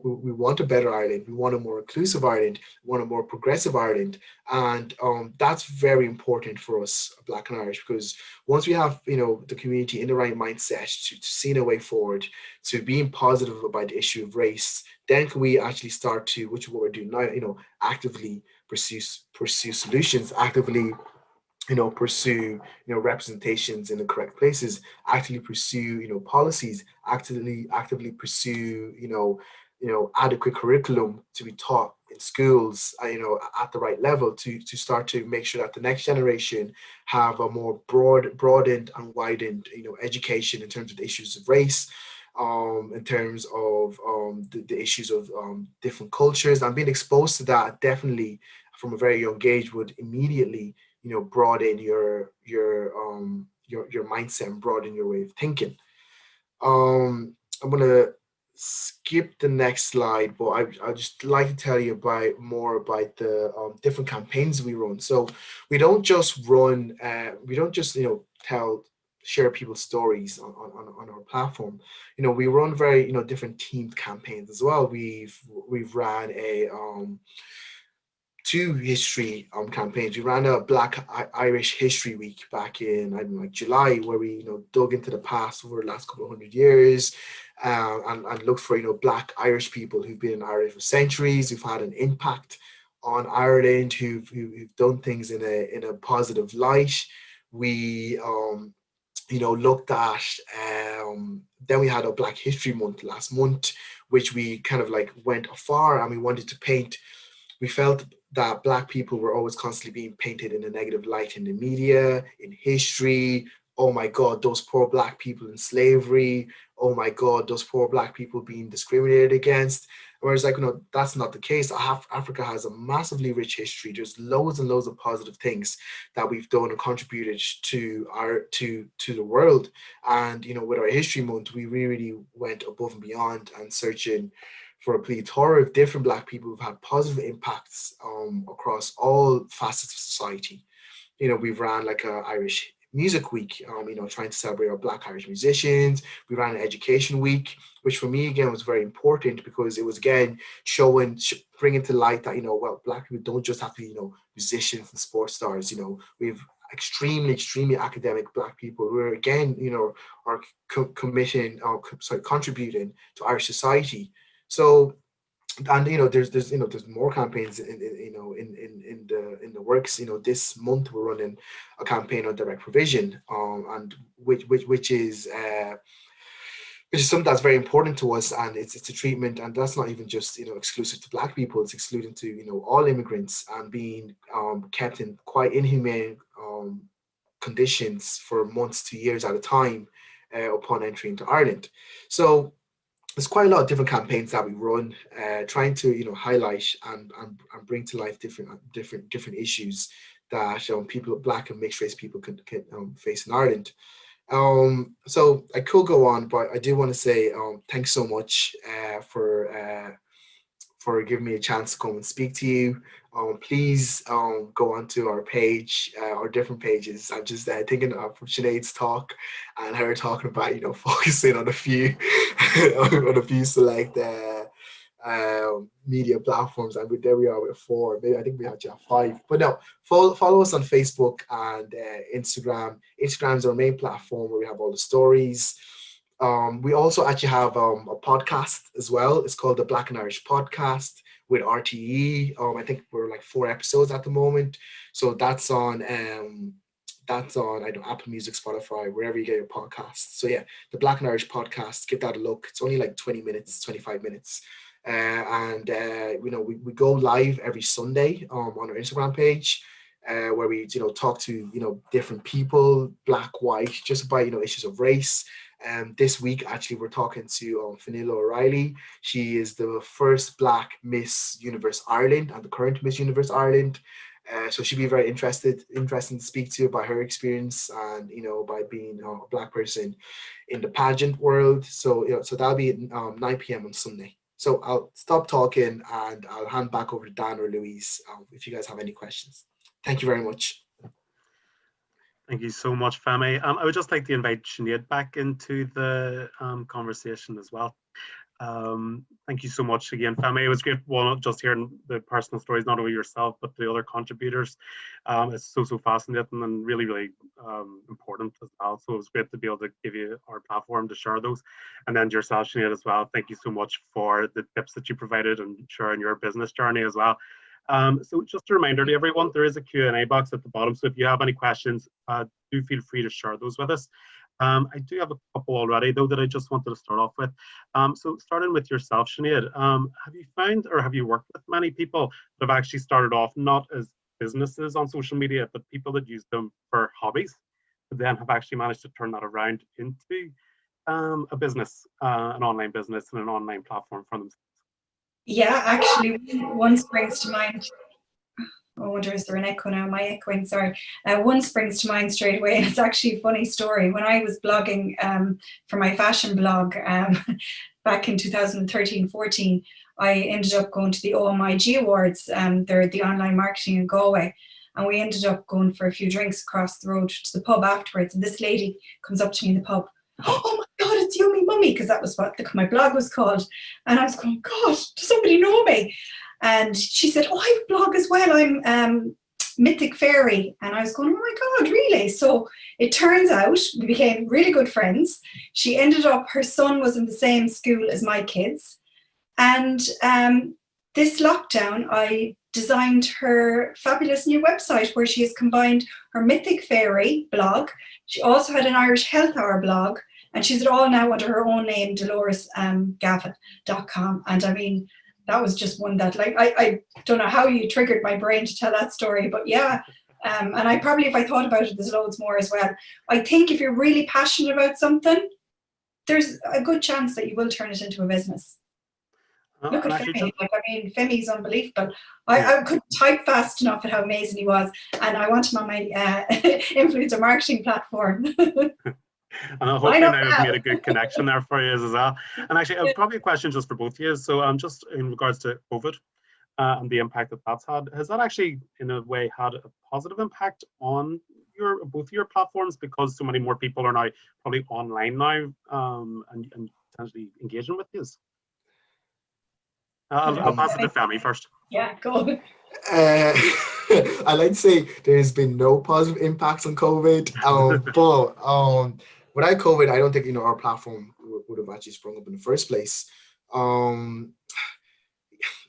we want a better Ireland, we want a more inclusive Ireland, we want a more progressive Ireland. And that's very important for us, Black and Irish, because once we have, the community in the right mindset to seeing a way forward, to being positive about the issue of race, then can we actually start to, which is what we're doing now, actively pursue solutions, actively pursue, representations in the correct places, actively pursue, policies, actively pursue, adequate curriculum to be taught in schools, at the right level, to start to make sure that the next generation have a more broadened and widened, education in terms of the issues of race, in terms of the issues of different cultures, and being exposed to that definitely from a very young age would immediately broaden your mindset and broaden your way of thinking. I'm gonna skip the next slide, but I just like to tell you more about the different campaigns we run. So we don't just run, we don't just share people's stories on our platform. We run very different themed campaigns as well. We've ran a two history campaigns. We ran a Black Irish History Week back in, I don't know, like July, where we dug into the past over the last couple of 100 years, and looked for Black Irish people who've been in Ireland for centuries, who've had an impact on Ireland, who've done things in a positive light. We looked at, then we had a Black History Month last month, which we kind of like went afar, and we wanted to paint. We felt that Black people were always constantly being painted in a negative light in the media, in history. Oh my God, those poor Black people in slavery. Oh my God, those poor Black people being discriminated against. Whereas, like, that's not the case. Africa has a massively rich history. There's loads and loads of positive things that we've done and contributed to the world. And with our History Month, we really went above and beyond and searching for a plethora of different Black people who've had positive impacts across all facets of society. We've ran like a Irish Music Week, trying to celebrate our Black Irish musicians. We ran an Education Week, which for me, again, was very important because it was, again, bringing to light that, well, Black people don't just have to be, musicians and sports stars. We've extremely academic Black people who are, again, are contributing to Irish society. So, and there's more campaigns in the works. This month we're running a campaign on direct provision, and which is something that's very important to us, and it's a treatment, and that's not even just exclusive to Black people. It's excluding to all immigrants, and being kept in quite inhumane conditions for months to years at a time upon entry into Ireland. So there's quite a lot of different campaigns that we run, trying to highlight and bring to life different issues that people, Black and mixed race people, can face in Ireland. So I could go on, but I do want to say thanks so much for giving me a chance to come and speak to you. Please go onto our page, our different pages. I'm just thinking of Sinead's talk and her talking about, focusing on a few, on a few select media platforms, and there we are with 4. Maybe I think we actually have 5. But no, follow us on Facebook and Instagram. Instagram is our main platform where we have all the stories. We also actually have a podcast as well. It's called the Black and Irish Podcast with RTE. I think we're like 4 episodes at the moment. So that's on I don't know, Apple Music, Spotify, wherever you get your podcasts. So yeah, the Black and Irish Podcast, give that a look. It's only like 20 minutes, 25 minutes. We go live every Sunday on our Instagram page. Where we talk to different people, Black, white, just about issues of race, This week, actually, we're talking to Fanila O'Reilly. She is the first Black Miss Universe Ireland and the current Miss Universe Ireland. So she'd be very interesting to speak to about her experience and, by being a Black person in the pageant world. So, so that'll be at 9 p.m. on Sunday. So I'll stop talking and I'll hand back over to Dan or Louise if you guys have any questions. Thank you very much. Thank you so much, Femi. I would just like to invite Sinead back into the conversation as well. Thank you so much again, Femi. It was great, well, just hearing the personal stories, not only yourself, but the other contributors. It's so fascinating and really important as well. So it was great to be able to give you our platform to share those. And then yourself, Sinead, as well. Thank you so much for the tips that you provided and sharing your business journey as well. So just a reminder to everyone, there is a Q&A box at the bottom. So if you have any questions, do feel free to share those with us. I do have a couple already, though, that I just wanted to start off with. So starting with yourself, Sinead, have you found or have you worked with many people that have actually started off not as businesses on social media, but people that use them for hobbies, but then have actually managed to turn that around into a business, an online business and an online platform for themselves? Yeah, actually, one springs to mind. I wonder, is there an echo now? My echoing, sorry. One springs to mind straight away, and it's actually a funny story. When I was blogging for my fashion blog back in 2013-14, I ended up going to the OMIG Awards. They're the online marketing in Galway. And we ended up going for a few drinks across the road to the pub afterwards. And this lady comes up to me in the pub. Oh my God, it's Yummy Mummy, because that was what my blog was called. And I was going, God, does somebody know me? And she said, oh, I have a blog as well. I'm Mythic Fairy. And I was going, oh my God, really? So it turns out we became really good friends. She ended up, her son was in the same school as my kids. And this lockdown, I designed her fabulous new website where she has combined her Mythic Fairy blog. She also had an Irish Health Hour blog, and she's it all now under her own name, DoloresGavin.com. And I mean, that was just one that, like, I don't know how you triggered my brain to tell that story, but yeah. And I probably, if I thought about it, there's loads more as well. I think if you're really passionate about something, there's a good chance that you will turn it into a business. Look at Femi. Like, I mean, Femi's unbelievable. I couldn't type fast enough at how amazing he was, and I want him on my influencer marketing platform. And hopefully now we've made a good connection there for you as well. And actually, probably a question just for both of you. So just in regards to COVID and the impact that that's had, has that actually in a way had a positive impact on both your platforms, because so many more people are now probably online now and potentially engaging with you? I'll pass it to Femi first. Yeah, go. I like to say there's been no positive impacts on COVID, but without COVID, I don't think our platform would have actually sprung up in the first place.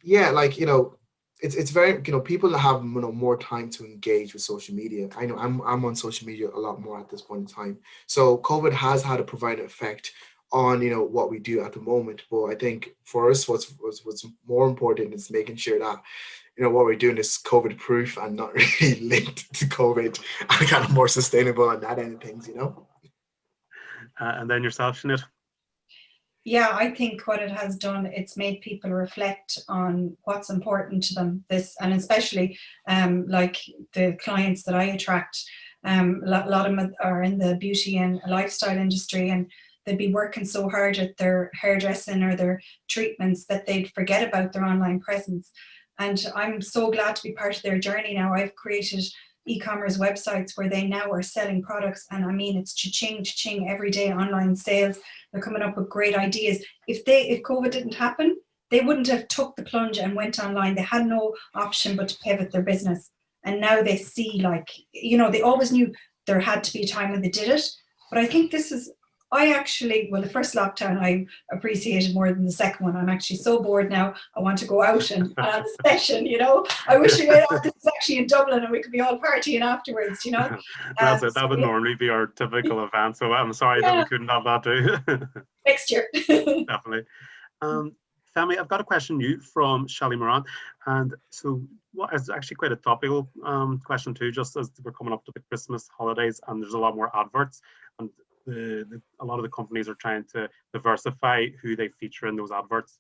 Yeah, like it's very people that have more time to engage with social media. I know I'm on social media a lot more at this point in time. So COVID has had a profound effect on what we do at the moment, but I think for us what's more important is making sure that what we're doing is COVID proof and not really linked to COVID, and kind of more sustainable on that end of things, And then yourself, Sinead? Yeah, I think what it has done, it's made people reflect on what's important to them. And especially like the clients that I attract, a lot of them are in the beauty and lifestyle industry, and they'd be working so hard at their hairdressing or their treatments that they'd forget about their online presence. And I'm so glad to be part of their journey now. I've created e-commerce websites where they now are selling products, and I mean, it's cha-ching every day online sales. They're coming up with great ideas. If COVID didn't happen, they wouldn't have took the plunge and went online. They had no option but to pivot their business. And now they see, like, they always knew there had to be a time when they did it. But I think the first lockdown I appreciated more than the second one. I'm actually so bored now. I want to go out and have a session, I wish this was actually in Dublin and we could be all partying afterwards, That's it. That would normally be our typical event. So I'm sorry that we couldn't have that too. Next year. Definitely. Femi, I've got a question new from Shelley Moran. And so it's actually quite a topical question too, just as we're coming up to the Christmas holidays and there's a lot more adverts. And a lot of the companies are trying to diversify who they feature in those adverts,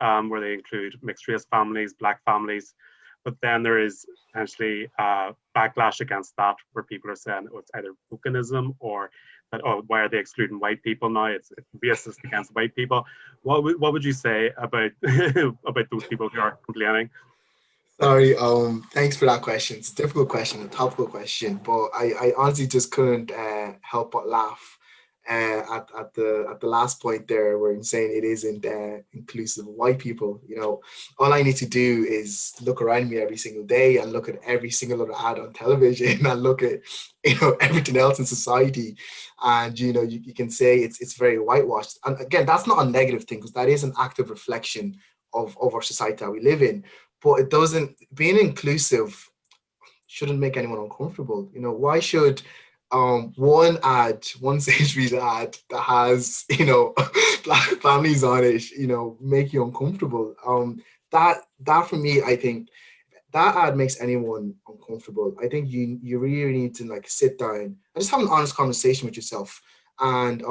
where they include mixed race families, Black families. But then there is potentially backlash against that, where people are saying, oh, it's either tokenism, or that, oh, why are they excluding white people now? It's racist against white people. What would you say about about those people who are complaining? Sorry, thanks for that question. It's a difficult question, a topical question, but I honestly just couldn't help but laugh at the last point there, where I'm saying it isn't inclusive of white people. You know, all I need to do is look around me every single day and look at every single other ad on television and look at, you know, everything else in society, and you know, you can say it's very whitewashed. And again, that's not a negative thing, because that is an active reflection of our society that we live in. But it doesn't, being inclusive shouldn't make anyone uncomfortable. You know, why should one Sainsbury's ad that has, you know, Black families on it, you know, make you uncomfortable? That for me, I think that ad makes anyone uncomfortable. I think you really need to like sit down and just have an honest conversation with yourself, and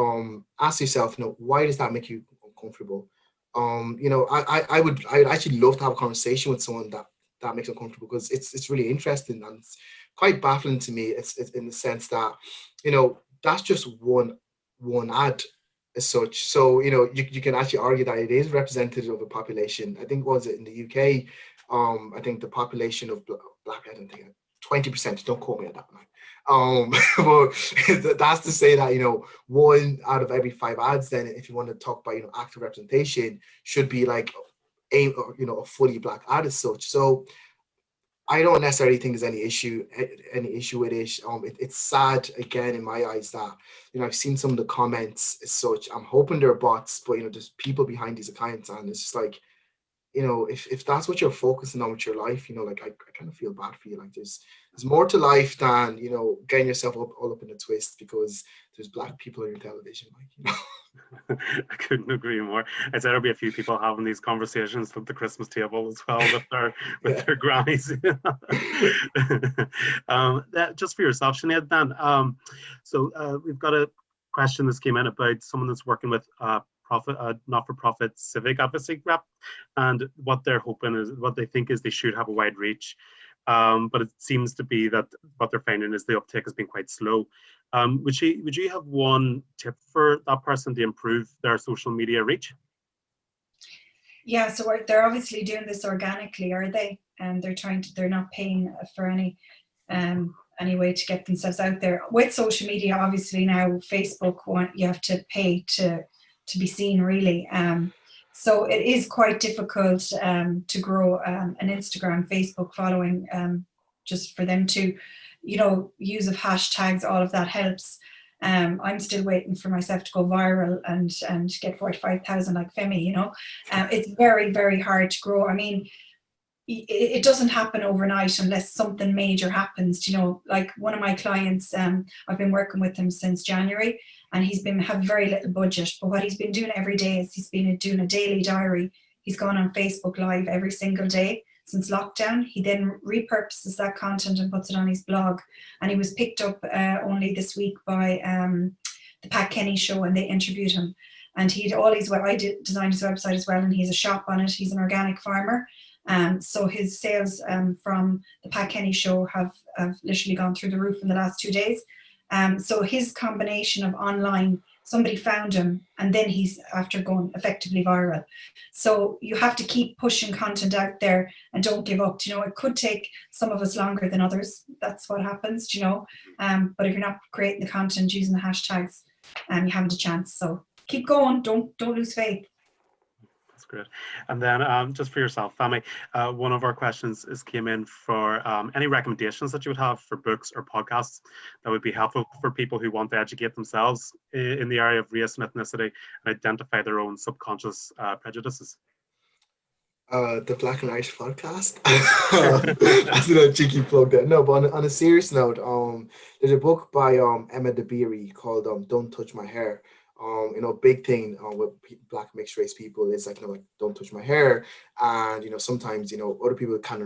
ask yourself, you know, why does that make you uncomfortable? You know, I would actually love to have a conversation with someone that makes them comfortable, because it's really interesting, and it's quite baffling to me. It's in the sense that, you know, that's just one ad as such. So, you know, you can actually argue that it is representative of a population. I think, was it in the UK? I think the population of Black, I don't think 20%. Don't quote me on that, man. But that's to say that, you know, one out of every five ads, then, if you want to talk about, you know, active representation, should be like you know, a fully Black ad as such. So I don't necessarily think there's any issue with it. It's sad, again, in my eyes, that, you know, I've seen some of the comments as such. I'm hoping they're bots, but, you know, there's people behind these accounts, and it's just like, you know, if that's what you're focusing on with your life, you know, like I kind of feel bad for you. Like there's more to life than, you know, getting yourself all up in a twist because there's Black people on your television, like, you know. I couldn't agree more. I'd say there'll be a few people having these conversations at the Christmas table as well with their grannies. Just for yourself, Sinead, then. So we've got a question that's came in about someone that's working with not-for-profit civic advocacy rep, and what they're hoping is, what they think is, they should have a wide reach. But it seems to be that what they're finding is the uptake has been quite slow. Would you have one tip for that person to improve their social media reach? Yeah, so they're obviously doing this organically, are they? And they're not paying for any way to get themselves out there. With social media, obviously now Facebook, you have to pay to be seen, really. So it is quite difficult to grow an Instagram, Facebook following, just for them to, you know, use of hashtags, all of that helps. I'm still waiting for myself to go viral and get 45,000 like Femi, you know. It's very, very hard to grow. I mean, it doesn't happen overnight unless something major happens. You know, like one of my clients, I've been working with him since January, and he's been have very little budget, but what he's been doing every day is he's been doing a daily diary. He's gone on Facebook Live every single day since lockdown. He then repurposes that content and puts it on his blog, and he was picked up only this week by the Pat Kenny show, and they interviewed him, and he had all his I designed his website as well, and he has a shop on it. He's an organic farmer. So his sales from the Pat Kenny show have literally gone through the roof in the last 2 days. So his combination of online, somebody found him, and then he's after going effectively viral. So you have to keep pushing content out there and don't give up. You know, it could take some of us longer than others. That's what happens, you know. But if you're not creating the content using the hashtags, you haven't a chance. So keep going. Don't lose faith. That's great. And then just for yourself, Femi, one of our questions came in for any recommendations that you would have for books or podcasts that would be helpful for people who want to educate themselves in the area of race and ethnicity and identify their own subconscious prejudices. The Black and Irish podcast. That's a cheeky plug there. No, but on a serious note, there's a book by Emma DeBeery called "Don't Touch My Hair." You know, big thing with Black mixed race people is like, you know, like, don't touch my hair, and you know, sometimes, you know, other people can't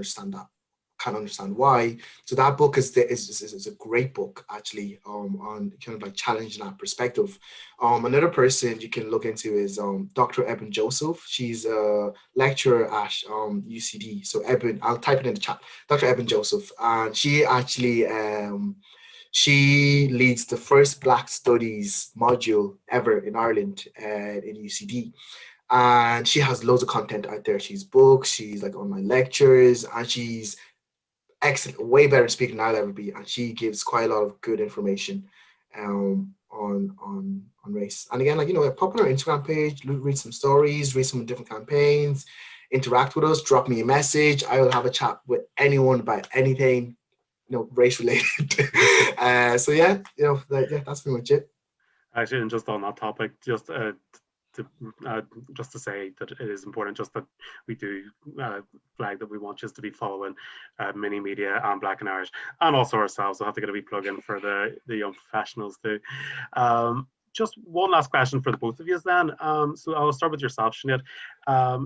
can't understand why. So that book is a great book, actually, on kind of like challenging that perspective. Another person you can look into is Dr. Eben Joseph. She's a lecturer at UCD. So Eben, I'll type it in the chat. Dr. Eben Joseph, and she actually she leads the first Black Studies module ever in Ireland in UCD. And she has loads of content out there. She's books, she's like online lectures, and she's excellent, way better at speaking than I'll ever be. And she gives quite a lot of good information on race. And again, like, you know, pop on our Instagram page, read some stories, read some different campaigns, interact with us, drop me a message. I will have a chat with anyone about anything, you know, race related. So yeah, you know, that's pretty much it. Actually, and just on that topic, just to say that it is important just that we do flag that we want just to be following Mini Media and Black and Irish, and also ourselves. We'll have to get a wee plug in for the young professionals too. Just one last question for the both of you then. So I'll start with yourself, Sinead.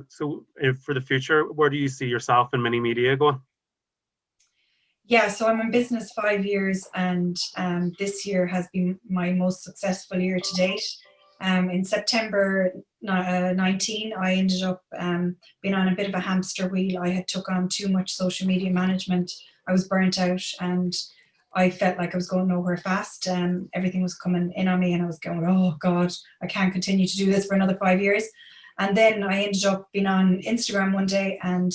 So for the future, where do you see yourself in Mini Media going? Yeah, so I'm in business 5 years, and this year has been my most successful year to date. In September 19, I ended up being on a bit of a hamster wheel. I had took on too much social media management. I was burnt out, and I felt like I was going nowhere fast. Everything was coming in on me, and I was going, oh God, I can't continue to do this for another 5 years. And then I ended up being on Instagram one day, and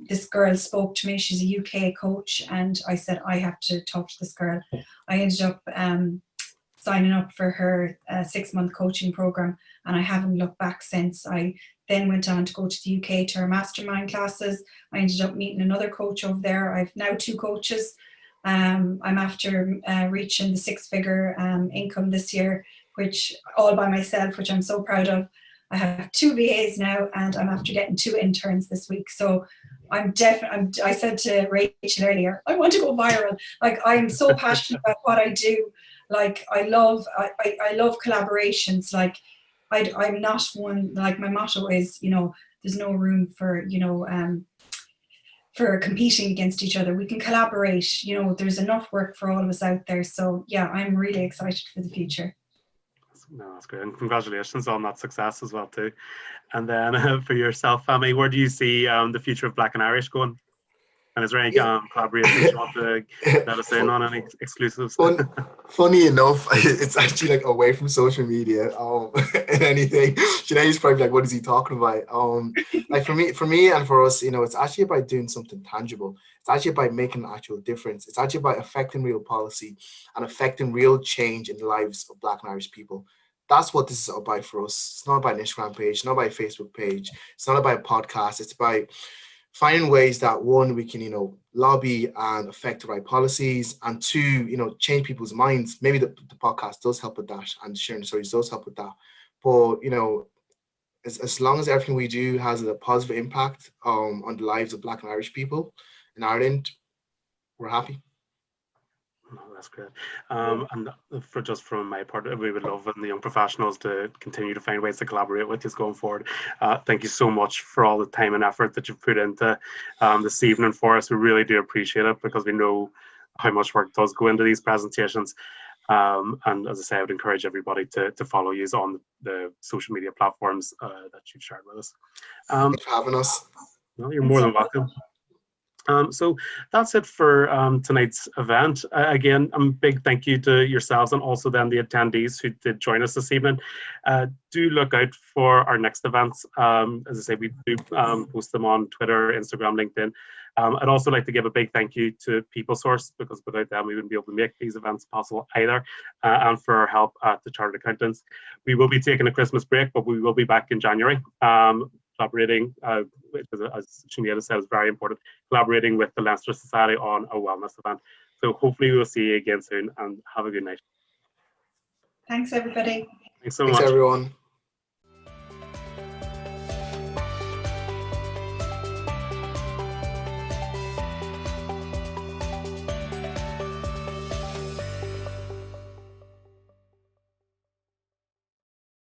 this girl spoke to me. She's a UK coach, and I said, I have to talk to this girl. I ended up signing up for her 6-month coaching program, and I haven't looked back since. I then went on to go to the UK to her mastermind classes. I ended up meeting another coach over there. I've now 2 coaches. I'm after reaching the 6-figure income this year, which all by myself, which I'm so proud of. I have 2 VAs now, and I'm after getting 2 interns this week. So I said to Rachel earlier, I want to go viral. Like, I'm so passionate about what I do. Like, I love collaborations. Like, I'm not one, like, my motto is, you know, there's no room for, you know, for competing against each other. We can collaborate, you know, there's enough work for all of us out there. So yeah, I'm really excited for the future. No, that's great, and congratulations on that success as well too. And then for yourself, Femi, where do you see the future of Black and Irish going? And is there any collaborations you want to let us in on, any exclusives? Funny enough, it's actually like away from social media and anything. Sinead's probably like, what is he talking about? Like for me and for us, you know, it's actually about doing something tangible. It's actually about making an actual difference. It's actually about affecting real policy and affecting real change in the lives of Black and Irish people. That's what this is about for us. It's not about an Instagram page, it's not about a Facebook page, it's not about a podcast. It's about finding ways that, one, we can, you know, lobby and affect the right policies, and 2, you know, change people's minds. Maybe the podcast does help with that, and sharing stories does help with that. But, you know, as long as everything we do has a positive impact on the lives of Black and Irish people in Ireland, we're happy. Oh, that's great. And from my part, we would love the young professionals to continue to find ways to collaborate with us going forward. Thank you so much for all the time and effort that you've put into this evening for us. We really do appreciate it, because we know how much work does go into these presentations. And as I say, I would encourage everybody to follow you on the social media platforms that you've shared with us. Thanks for having us. No, you're more than welcome. So that's it for tonight's event. Again, a big thank you to yourselves, and also then the attendees who did join us this evening. Do look out for our next events. As I say, we do post them on Twitter, Instagram, LinkedIn. I'd also like to give a big thank you to PeopleSource, because without them we wouldn't be able to make these events possible either, and for our help at the Chartered Accountants. We will be taking a Christmas break, but we will be back in January. Collaborating, as Sinead said, is very important, collaborating with the Leinster Society on a wellness event. So hopefully we'll see you again soon, and have a good night. Thanks, everybody. Thanks so much. Thanks, everyone.